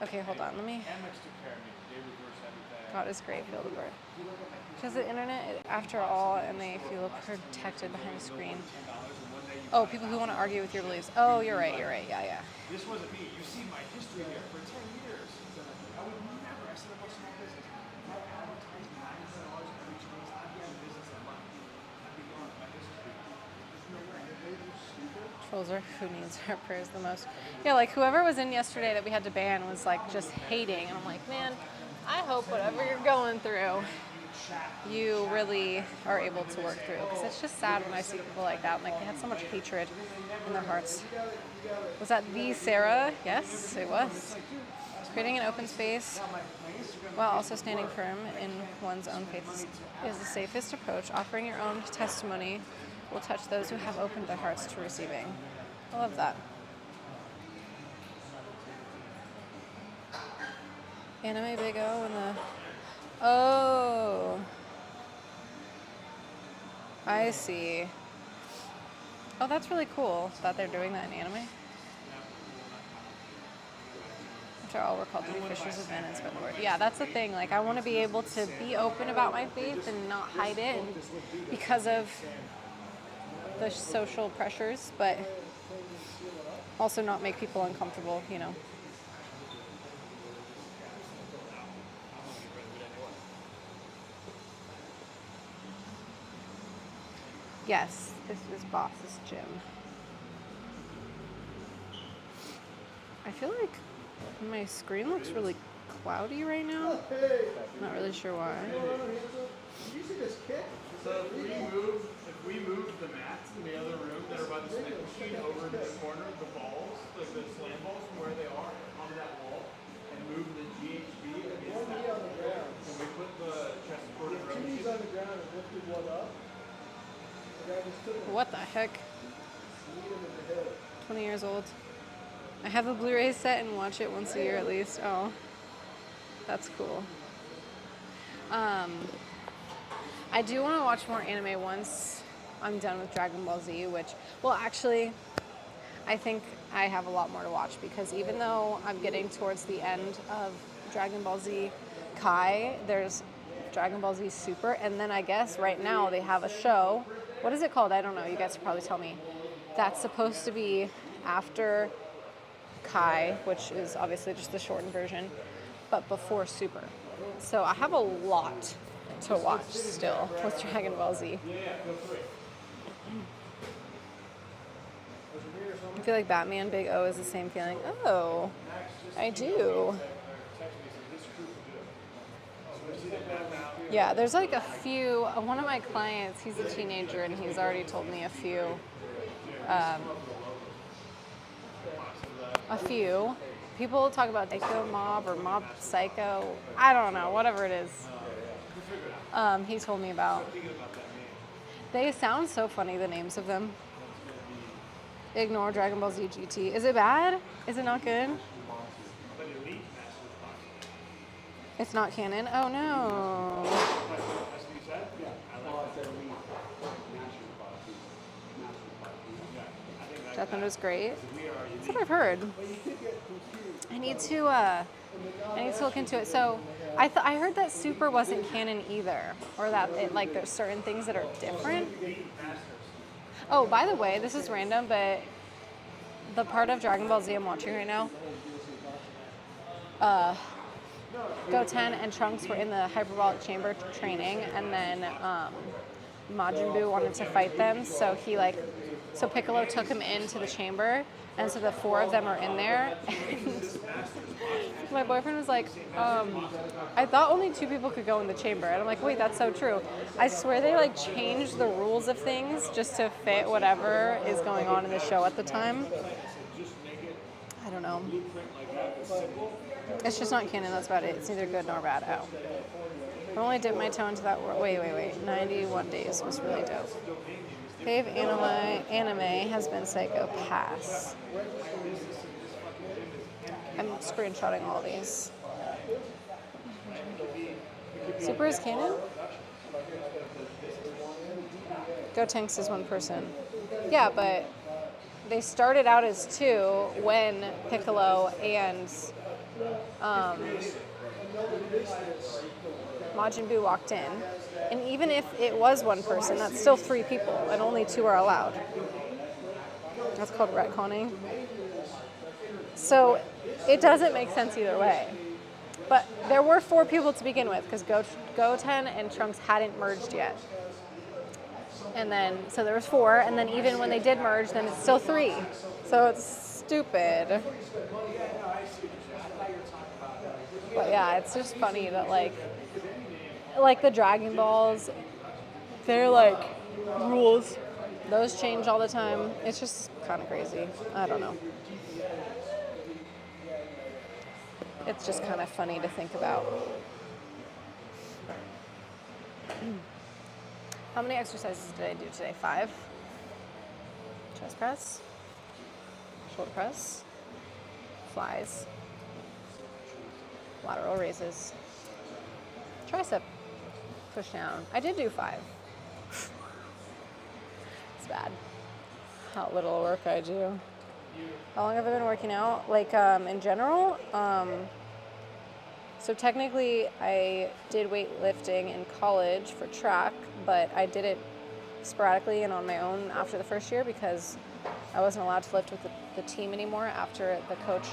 Okay, hold on. Let me. God is great. Feel the bird. Because the internet, after all, and they feel protected behind a screen. Oh, people who want to argue with your beliefs. Oh, you're right. Yeah. This wasn't me. You've seen my history here for 10 years. I would never. I set up a small business. If I advertise $900 every chance I'd be in business that month. I'd be gone. My business would be. There's no way. Trolls are who needs our prayers the most. Yeah, like whoever was in yesterday that we had to ban was like just hating. And I'm like, man, I hope whatever you're going through, you really are able to work through. Because it's just sad when I see people like that. Like they had so much hatred in their hearts. Was that the Sarah? Yes, it was. Creating an open space while also standing firm in one's own faith is the safest approach. Offering your own testimony will touch those who have opened their hearts to receiving. I love that. Anime Big O and the... Oh. I see. Oh, that's really cool that they're doing that in anime. After all, we're called to be fishers of men and spread the word. Yeah, that's the thing. Like, I want to be able to be open about my faith and not hide it because of the social pressures, but also not make people uncomfortable, you know. Yes, this is Boss's gym. I feel like my screen looks really cloudy right now. Not really sure why. Did you see this kick? So if we move the mats in the other room that are by the snake machine over to the corner, the balls, like the slam balls from where they are onto that wall, and move the GHB against that. On the ground. And we put the chest supported He's on the ground and lifted one up. The guy just took him, What the heck? beat him in the head. 20 years old. I have a Blu-ray set and watch it once a year at least. Oh, that's cool. I do want to watch more anime once I'm done with Dragon Ball Z, which, well, actually, I think I have a lot more to watch because even though I'm getting towards the end of Dragon Ball Z Kai, there's Dragon Ball Z Super, and then I guess right now they have a show. What is it called? I don't know. You guys could probably tell me. That's supposed to be after Kai, which is obviously just the shortened version, but before Super. So I have a lot to watch still with Dragon Ball Z. I feel like Batman Big O is the same feeling. Oh, I do. Yeah, there's like a few. One of my clients, he's a teenager, and he's already told me a few. People talk about Psycho Mob or Mob Psycho. I don't know, whatever it is. He told me about. They sound so funny, the names of them. Ignore Dragon Ball Z GT. Is it bad? Is it not good? It's not canon? Oh no. Death Note is great. That's what I've heard. I need to look into it. So I heard that Super wasn't canon either, or that it, like there's certain things that are different. Oh, by the way, this is random, but the part of Dragon Ball Z I'm watching right now, Goten and Trunks were in the hyperbolic chamber training, and then Majin Buu wanted to fight them, so Piccolo took him into the chamber, and so the four of them are in there. And my boyfriend was like, I thought only 2 people could go in the chamber. And I'm like, wait, that's so true. I swear they like changed the rules of things just to fit whatever is going on in the show at the time. I don't know. It's just not canon, that's about it. It's neither good nor bad. Oh. I've only dipped my toe into that world. Wait. 91 Days was really dope. Fave anime has been Psycho Pass. I'm screenshotting all these. Super is canon? Gotenks is one person. Yeah, but they started out as 2 when Piccolo and Majin Buu walked in. And even if it was one person, that's still 3 people, and only 2 are allowed. That's called retconning. So it doesn't make sense either way. But there were 4 people to begin with, because Goten and Trunks hadn't merged yet. And then, so there was 4, and then even when they did merge, then it's still 3. So it's stupid. But yeah, it's just funny that like the Dragon Balls, they're like rules. Those change all the time. It's just kind of crazy. I don't know. It's just kind of funny to think about. How many exercises did I do today? 5. Chest press, shoulder press, flies, lateral raises, tricep push down. I did do 5. It's bad how little work I do. How long have I been working out? Like in general? So technically I did weightlifting in college for track, but I did it sporadically and on my own after the first year because I wasn't allowed to lift with the team anymore after the coach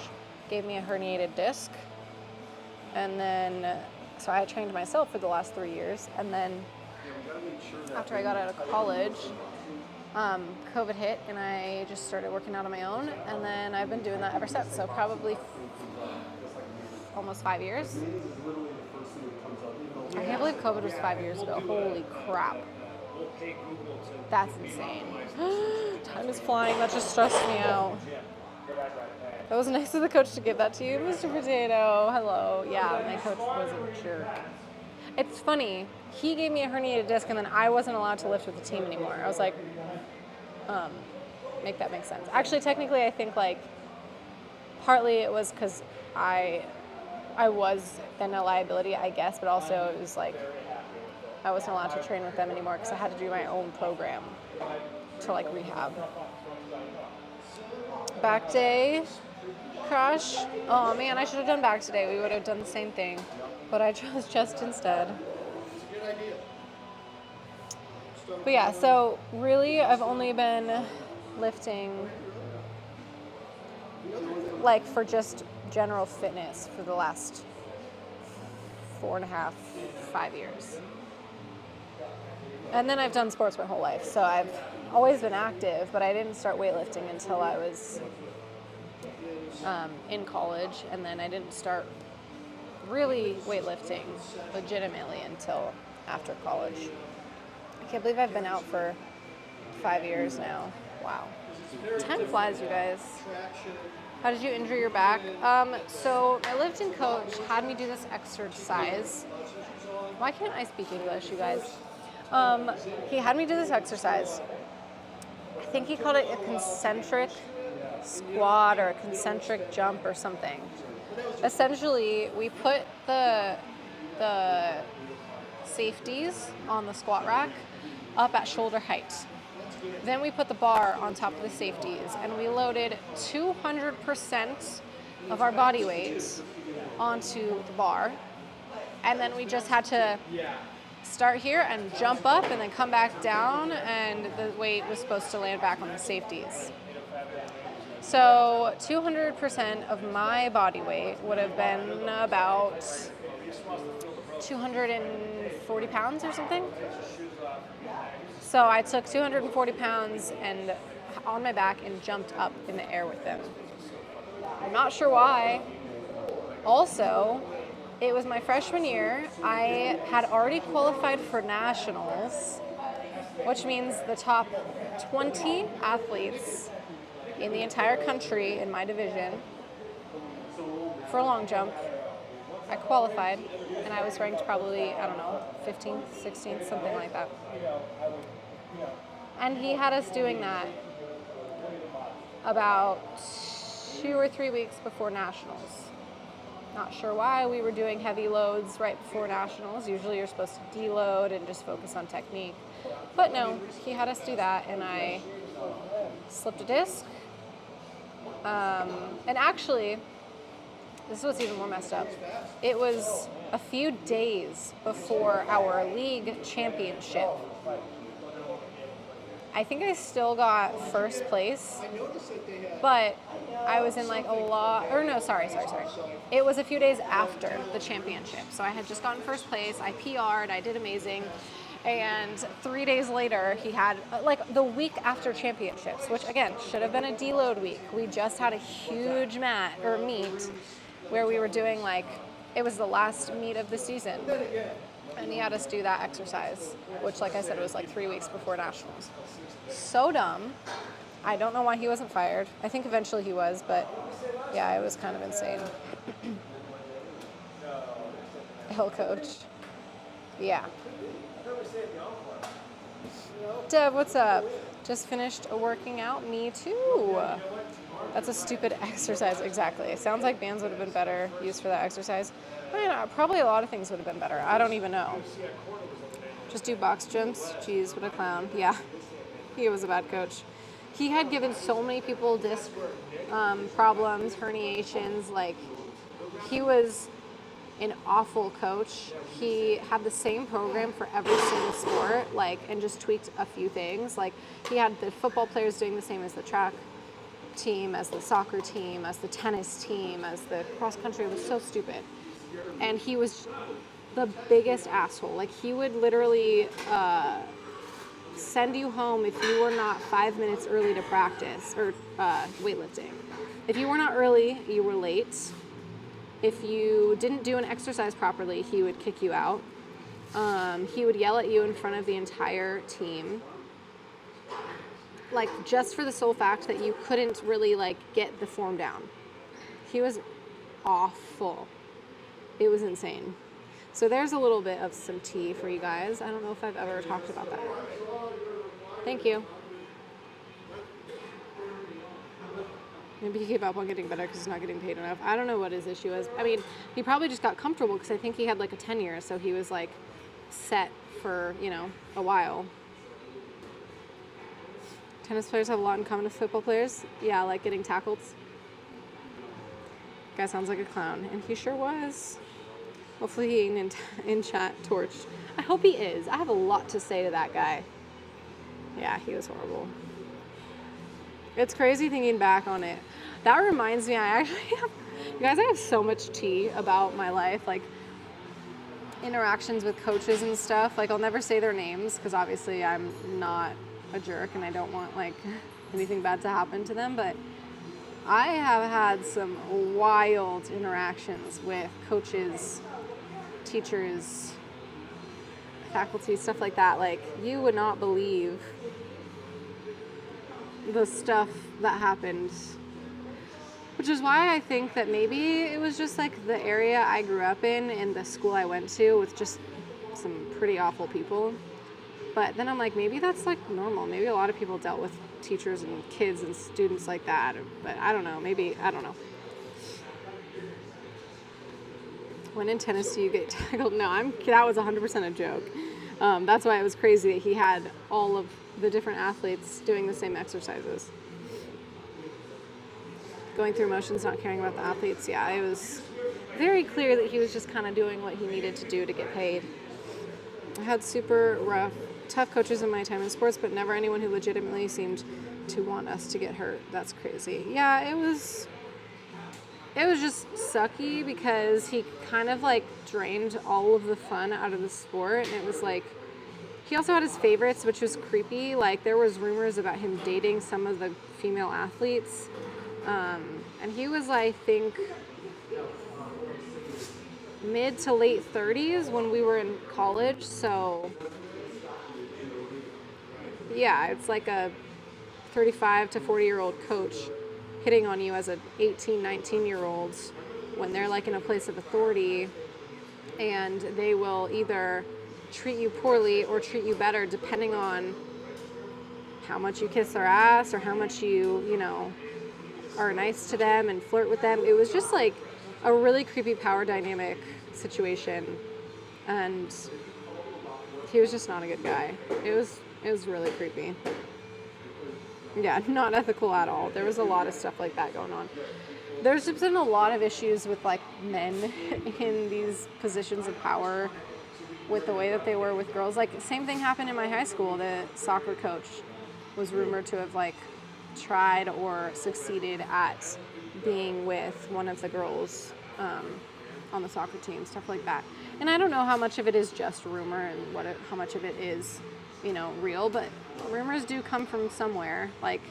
gave me a herniated disc. And then, so I trained myself for the last 3 years. And then after I got out of college, COVID hit and I just started working out on my own. And then I've been doing that ever since. So probably almost 5 years. I can't believe COVID was 5 years ago. Holy crap. That's insane. Time is flying. That just stressed me out. That was nice of the coach to give that to you, Mr. Potato. Hello. Yeah, my coach was a jerk. It's funny. He gave me a herniated disc, and then I wasn't allowed to lift with the team anymore. I was like, make that make sense. Actually, technically, I think like partly it was because I was then a liability, I guess, but also it was like I wasn't allowed to train with them anymore because I had to do my own program to like rehab. Back day crush. Oh man, I should have done back today. We would have done the same thing. But I chose chest instead. But yeah, so really I've only been lifting like for just general fitness for the last 4.5, 5 years. And then I've done sports my whole life. So I've always been active, but I didn't start weightlifting until I was in college. And then I didn't start really weightlifting legitimately until after college. I can't believe I've been out for 5 years now. Wow. Time flies, you guys. How did you injure your back? So my lifting coach had me do this exercise. Why can't I speak English, you guys? He had me do this exercise. I think he called it a concentric squat or a concentric jump or something. Essentially, we put the safeties on the squat rack up at shoulder height. Then we put the bar on top of the safeties, and we loaded 200% of our body weight onto the bar. And then we just had to start here and jump up and then come back down, and the weight was supposed to land back on the safeties. So 200% of my body weight would have been about 240 pounds or something. So I took 240 pounds and on my back and jumped up in the air with them. I'm not sure why. Also, it was my freshman year. I had already qualified for nationals, which means the top 20 athletes in the entire country in my division for a long jump. I qualified, and I was ranked probably, 15th, 16th, something like that. And he had us doing that about 2 or 3 weeks before nationals. Not sure why we were doing heavy loads right before nationals. Usually you're supposed to deload and just focus on technique. But no, he had us do that, and I slipped a disc. And actually, this is what's even more messed up. It was a few days before our league championship. I think I still got first place, but I was in like sorry. It was a few days after the championship. So I had just gotten first place, I PR'd, I did amazing. And 3 days later, he had, the week after championships, which again, should have been a deload week. We just had a huge meet where we were doing it was the last meet of the season. And he had us do that exercise, which like I said, was 3 weeks before nationals. So dumb. I don't know why he wasn't fired. I think eventually he was, but yeah, it was kind of insane. Hell coach. Yeah. Deb, what's up? Just finished working out? Me too. That's a stupid exercise, exactly. It sounds like bands would have been better used for that exercise. I mean, probably a lot of things would have been better. I don't even know. Just do box jumps? Jeez, what a clown. Yeah, he was a bad coach. He had given so many people disc problems, herniations. He was an awful coach. He had the same program for every single sport, and just tweaked a few things. He had the football players doing the same as the track team, as the soccer team, as the tennis team, as the cross country. It was so stupid. And he was the biggest asshole. He would literally send you home if you were not 5 minutes early to practice or weightlifting. If you were not early, you were late. If you didn't do an exercise properly, he would kick you out. He would yell at you in front of the entire team. Just for the sole fact that you couldn't really, get the form down. He was awful. It was insane. So there's a little bit of some tea for you guys. I don't know if I've ever talked about that. Thank you. Maybe he gave up on getting better because he's not getting paid enough. I don't know what his issue is. I mean, he probably just got comfortable because I think he had a tenure, so he was set for, a while. Tennis players have a lot in common with football players. Yeah, like getting tackled. Guy sounds like a clown, and he sure was. Hopefully he ain't in chat torched. I hope he is. I have a lot to say to that guy. Yeah, he was horrible. It's crazy thinking back on it. That reminds me, I actually have, you guys, I have so much tea about my life, like interactions with coaches and stuff. Like, I'll never say their names because obviously I'm not a jerk and I don't want like anything bad to happen to them, but I have had some wild interactions with coaches, teachers, faculty, stuff like that. Like, you would not believe the stuff that happened, which is why I think that maybe it was just like the area I grew up in and the school I went to with just some pretty awful people. But then I'm like, maybe that's like normal. Maybe a lot of people dealt with teachers and kids and students like that. But I don't know. Maybe, I don't know. When in tennis do you get tackled? No, that was 100% a joke. That's why it was crazy that he had all of the different athletes doing the same exercises. Going through motions, not caring about the athletes. Yeah, it was very clear that he was just kind of doing what he needed to do to get paid. I had super rough, tough coaches in my time in sports, but never anyone who legitimately seemed to want us to get hurt. That's crazy. Yeah, it was just sucky because he kind of like drained all of the fun out of the sport, and it was like, he also had his favorites, which was creepy. Like, there was rumors about him dating some of the female athletes. And he was, I think, mid to late 30s when we were in college. So, yeah, it's like a 35 to 40-year-old coach hitting on you as an 18, 19-year-old when they're like in a place of authority, and they will either treat you poorly or treat you better depending on how much you kiss their ass or how much you know, are nice to them and flirt with them. It was just like a really creepy power dynamic situation, and he was just not a good guy. It was really creepy. Yeah, not ethical at all. There was a lot of stuff like that going on. There's just been a lot of issues with like men in these positions of power with the way that they were with girls. Like, same thing happened in my high school. The soccer coach was rumored to have like tried or succeeded at being with one of the girls on the soccer team, stuff like that. And I don't know how much of it is just rumor and how much of it is, you know, real, but rumors do come from somewhere. Like,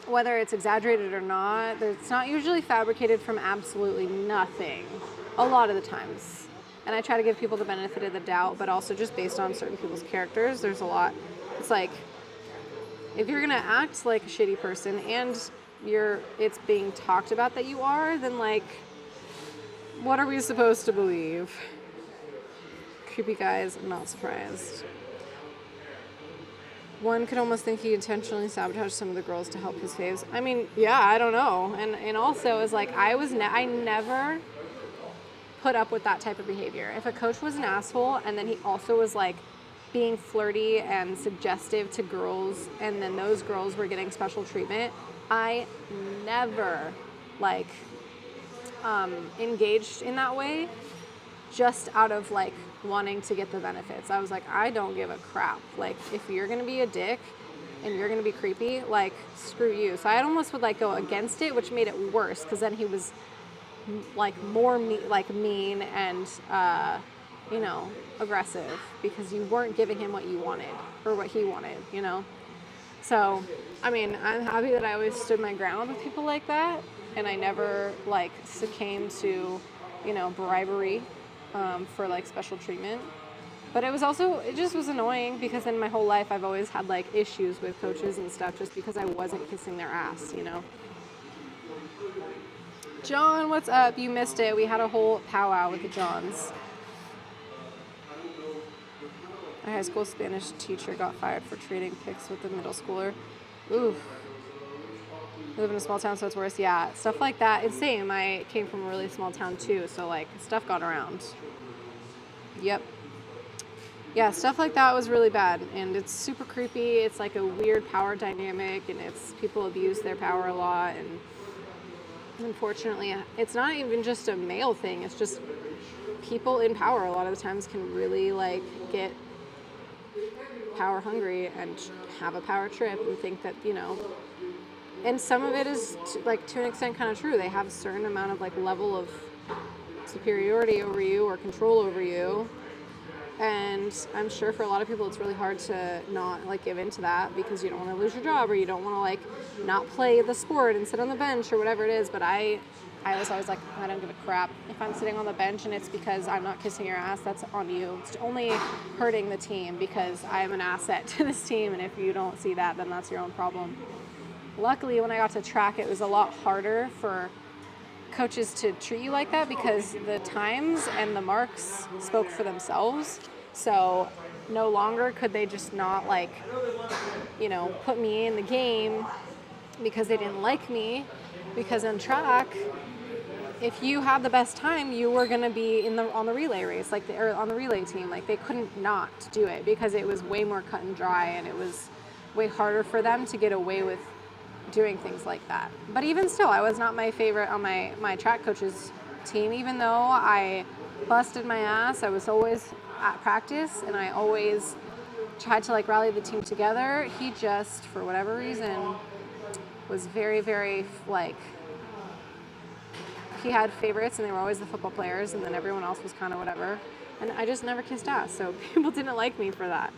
whether it's exaggerated or not, it's not usually fabricated from absolutely nothing a lot of the times. And I try to give people the benefit of the doubt, but also just based on certain people's characters, there's a lot. It's like, if you're gonna act like a shitty person and it's being talked about that you are, then like, what are we supposed to believe? Creepy guys, I'm not surprised. One could almost think he intentionally sabotaged some of the girls to help his faves. I mean, yeah, I don't know. And also is like, I never put up with that type of behavior. If a coach was an asshole and then he also was like being flirty and suggestive to girls, and then those girls were getting special treatment, I never like engaged in that way just out of like wanting to get the benefits. I was like, I don't give a crap. Like, if you're gonna be a dick and you're gonna be creepy, like, screw you. So I almost would like go against it, which made it worse because then he was like more mean and you know, aggressive because you weren't giving him what you wanted or what he wanted, you know. So I mean, I'm happy that I always stood my ground with people like that, and I never like succumbed to, you know, bribery for like special treatment. But it just was annoying because in my whole life I've always had like issues with coaches and stuff just because I wasn't kissing their ass, you know. John, what's up? You missed it. We had a whole powwow with the Johns. A high school Spanish teacher got fired for trading pics with a middle schooler. Ooh. I live in a small town, so it's worse. Yeah, stuff like that. It's same. I came from a really small town too, so like stuff got around. Yep. Yeah, stuff like that was really bad, and it's super creepy. It's like a weird power dynamic, and it's people abuse their power a lot, and unfortunately, it's not even just a male thing. It's just people in power a lot of the times can really like get power hungry and have a power trip and think that, and some of it is to an extent kind of true. They have a certain amount of like level of superiority over you or control over you. And I'm sure for a lot of people it's really hard to not like give into that because you don't want to lose your job or you don't want to like not play the sport and sit on the bench or whatever it is. But I was always like, I don't give a crap. If I'm sitting on the bench and it's because I'm not kissing your ass, that's on you. It's only hurting the team because I'm an asset to this team, and if you don't see that, then that's your own problem. Luckily, when I got to track, it was a lot harder for coaches to treat you like that because the times and the marks spoke for themselves. So no longer could they just not like, put me in the game because they didn't like me. Because in track, if you have the best time, you were going to be on the relay race, or on the relay team. Like they couldn't not do it because it was way more cut and dry, and it was way harder for them to get away with doing things like that. But even still, I was not my favorite on my track coach's team. Even though I busted my ass, I was always at practice, and I always tried to like rally the team together. He just, for whatever reason, was very, very like, he had favorites, and they were always the football players, and then everyone else was kind of whatever. And I just never kissed ass, so people didn't like me for that.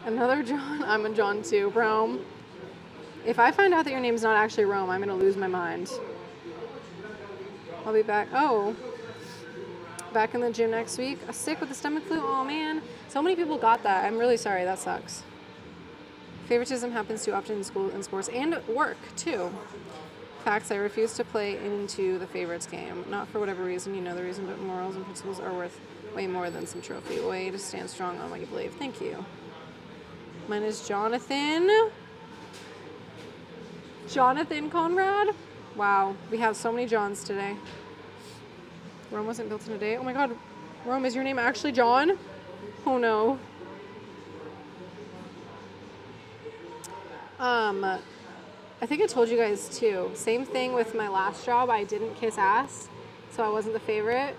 Another John? I'm a John too. Rome. If I find out that your name's not actually Rome, I'm going to lose my mind. I'll be back. Oh. Back in the gym next week. Sick with the stomach flu? Oh, man. So many people got that. I'm really sorry. That sucks. Favoritism happens too often in school and sports and work, too. Facts, I refuse to play into the favorites game. Not for whatever reason, you know the reason, but morals and principles are worth way more than some trophy. Way to stand strong on what you believe. Thank you. Mine is Jonathan. Jonathan Conrad? Wow, we have so many Johns today. Rome wasn't built in a day. Oh my god, Rome, is your name actually John? Oh no. I think I told you guys too. Same thing with my last job. I didn't kiss ass, so I wasn't the favorite.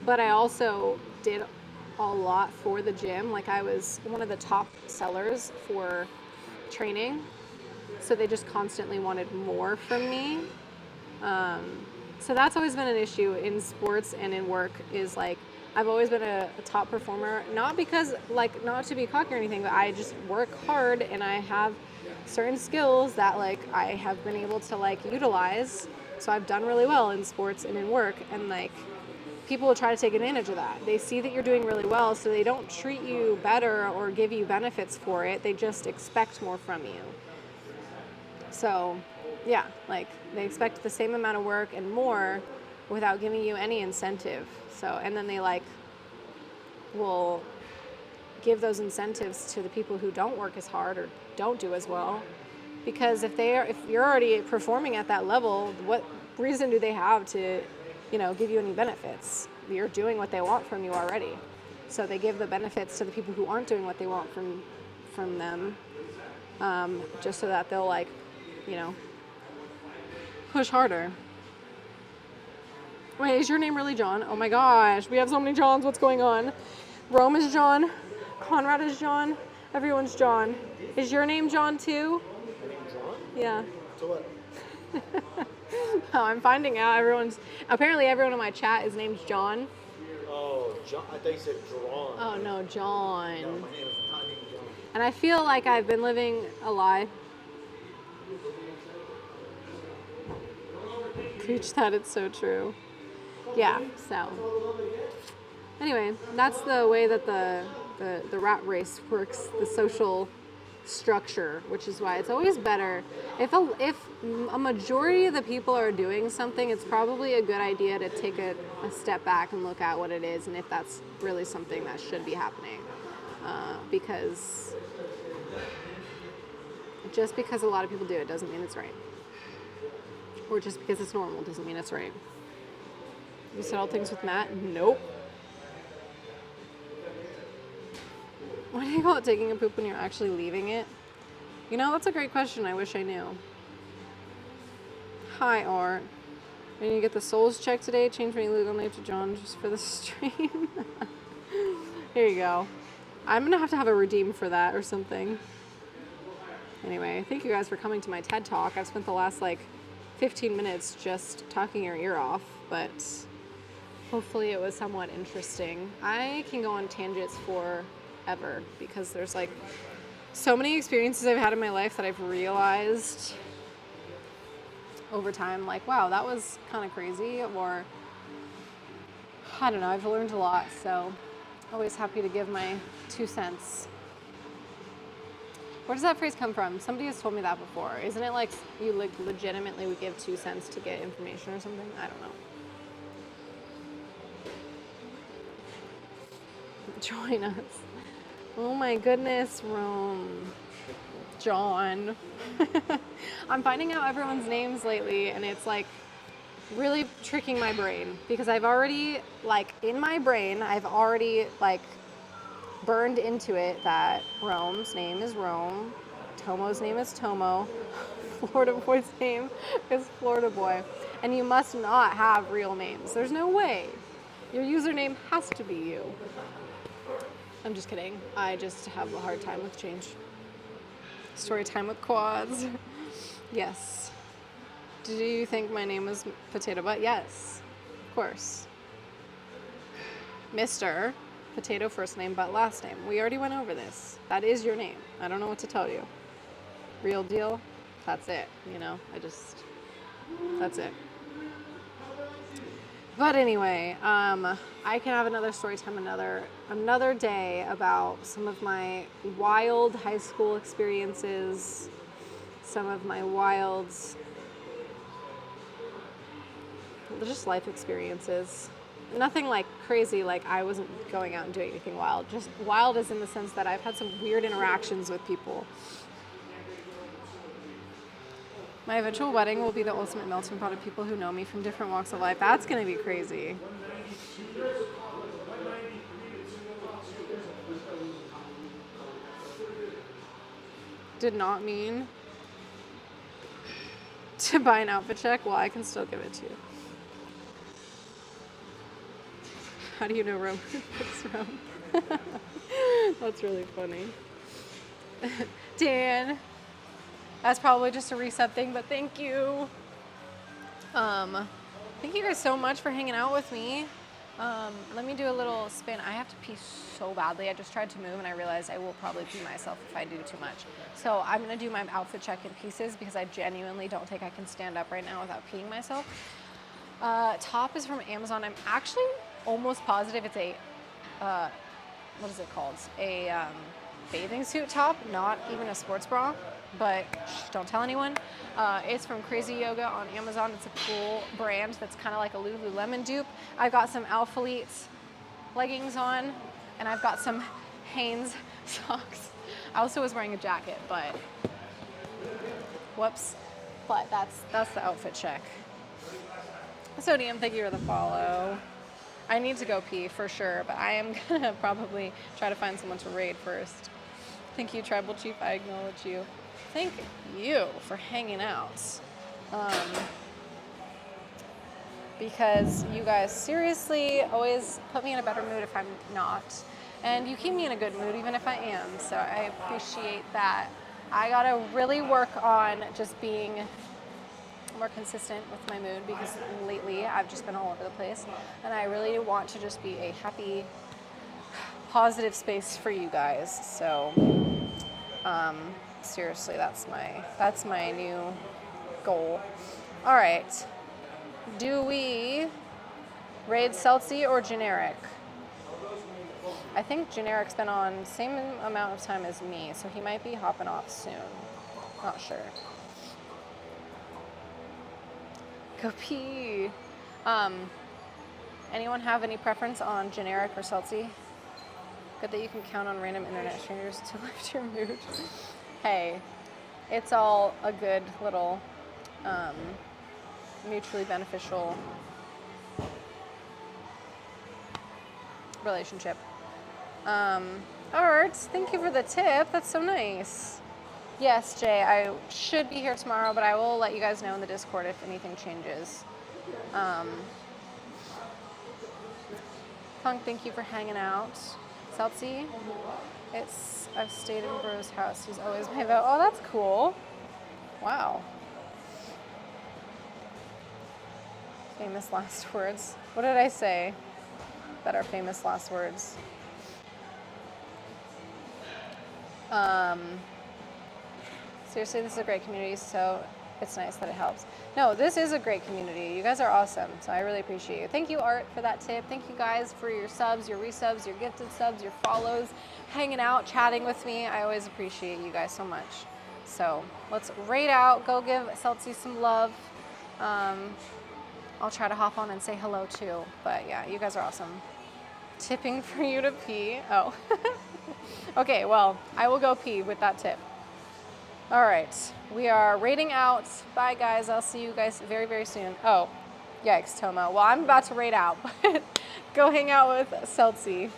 But I also did a lot for the gym. Like I was one of the top sellers for training. So they just constantly wanted more from me. So that's always been an issue in sports and in work is like, I've always been a top performer, not because like, not to be cocky or anything, but I just work hard and I have certain skills that like I have been able to like utilize. So I've done really well in sports and in work, and like people will try to take advantage of that. They see that you're doing really well, so they don't treat you better or give you benefits for it. They just expect more from you. So yeah, like they expect the same amount of work and more without giving you any incentive. So, and then they like will give those incentives to the people who don't work as hard or don't do as well. Because if you're already performing at that level, what reason do they have to, give you any benefits? You're doing what they want from you already. So they give the benefits to the people who aren't doing what they want from them, just so that they'll like, push harder. Wait, is your name really John? Oh my gosh, we have so many Johns. What's going on? Rome is John. Conrad is John. Everyone's John. Is your name John too? John? Yeah. So what? Oh, I'm finding out apparently everyone in my chat is named John. Oh, John. I thought you said Drawn. Oh no, John. No, my name is not named John. And I feel like I've been living a lie. Preach that, it's so true. Yeah, so. Anyway, that's the way that the rat race works, the social structure, which is why it's always better. If a majority of the people are doing something, it's probably a good idea to take a step back and look at what it is and if that's really something that should be happening. Because just because a lot of people do it doesn't mean it's right. Or just because it's normal doesn't mean it's right. You settle things with Matt? Nope. Why do you call it taking a poop when you're actually leaving it? You know, that's a great question. I wish I knew. Hi, Art. I need to get the souls checked today. Change my legal name to John just for the stream. Here you go. I'm going to have a redeem for that or something. Anyway, thank you guys for coming to my TED Talk. I've spent the last, 15 minutes just talking your ear off, but hopefully it was somewhat interesting. I can go on tangents forever because there's, so many experiences I've had in my life that I've realized over time, wow, that was kind of crazy, or I don't know, I've learned a lot, so always happy to give my 2 cents. Where does that phrase come from? Somebody has told me that before. Isn't it you legitimately would give 2 cents to get information or something? I don't know. Join us. Oh my goodness, Rome. John. I'm finding out everyone's names lately, and it's really tricking my brain because I've already in my brain I've already burned into it that Rome's name is Rome, Tomo's name is Tomo, Florida Boy's name is Florida Boy, and you must not have real names. There's no way. Your username has to be you. I'm just kidding. I just have a hard time with change. Story time with quads. Yes. Do you think my name was Potato Butt? Yes, of course. Mr. Potato first name, Butt last name. We already went over this. That is your name. I don't know what to tell you. Real deal. That's it. That's it. But anyway, I can have another story time another day about some of my wild high school experiences, some of my wild, just life experiences. Nothing crazy, I wasn't going out and doing anything wild. Just wild as in the sense that I've had some weird interactions with people. My eventual wedding will be the ultimate melting pot of people who know me from different walks of life. That's going to be crazy. Did not mean to buy an outfit check. Well, I can still give it to you. How do you know Rome? It's Rome. That's really funny. Dan, that's probably just a reset thing, but thank you. Thank you guys so much for hanging out with me. Let me do a little spin. I have to pee so badly. I just tried to move and I realized I will probably pee myself if I do too much. So I'm going to do my outfit check in pieces because I genuinely don't think I can stand up right now without peeing myself. Top is from Amazon. I'm actually almost positive it's a, what is it called? A bathing suit top, not even a sports bra, but don't tell anyone. It's from Crazy Yoga on Amazon. It's a cool brand that's kind of like a Lululemon dupe. I've got some Alphalete leggings on, and I've got some Hanes socks. I also was wearing a jacket, but whoops. But that's the outfit check. Sodium, thank you for the follow. I need to go pee for sure, but I am gonna probably try to find someone to raid first. Thank you, Tribal Chief, I acknowledge you. Thank you for hanging out. Because you guys seriously always put me in a better mood if I'm not. And you keep me in a good mood even if I am, so I appreciate that. I gotta really work on just being more consistent with my mood because lately I've just been all over the place, and I really want to just be a happy, positive space for you guys. So seriously, that's my new goal. All right, do we raid Celtsy or generic? I think generic's been on the same amount of time as me, so he might be hopping off soon. Not sure. Go pee. Anyone have any preference on generic or Celtsy? Good that you can count on random internet strangers to lift your mood. Hey, it's all a good little mutually beneficial relationship. Art, thank you for the tip. That's so nice. Yes, Jay, I should be here tomorrow, but I will let you guys know in the Discord if anything changes. Funk, thank you for hanging out. Celtsy, I've stayed in Bro's house. He's always my vote. Oh, that's cool. Wow. Famous last words. What did I say that are famous last words? Seriously, this is a great community, so it's nice that it helps. No, this is a great community. You guys are awesome, so I really appreciate you. Thank you, Art, for that tip. Thank you guys for your subs, your resubs, your gifted subs, your follows, hanging out, chatting with me. I always appreciate you guys so much. So let's raid out. Go give Celtsy some love. I'll try to hop on and say hello too. But yeah, you guys are awesome. Tipping for you to pee. Oh. Okay, well, I will go pee with that tip. All right, we are raiding out. Bye, guys. I'll see you guys very, very soon. Oh, yikes, Toma. Well, I'm about to raid out, but go hang out with Celtsy.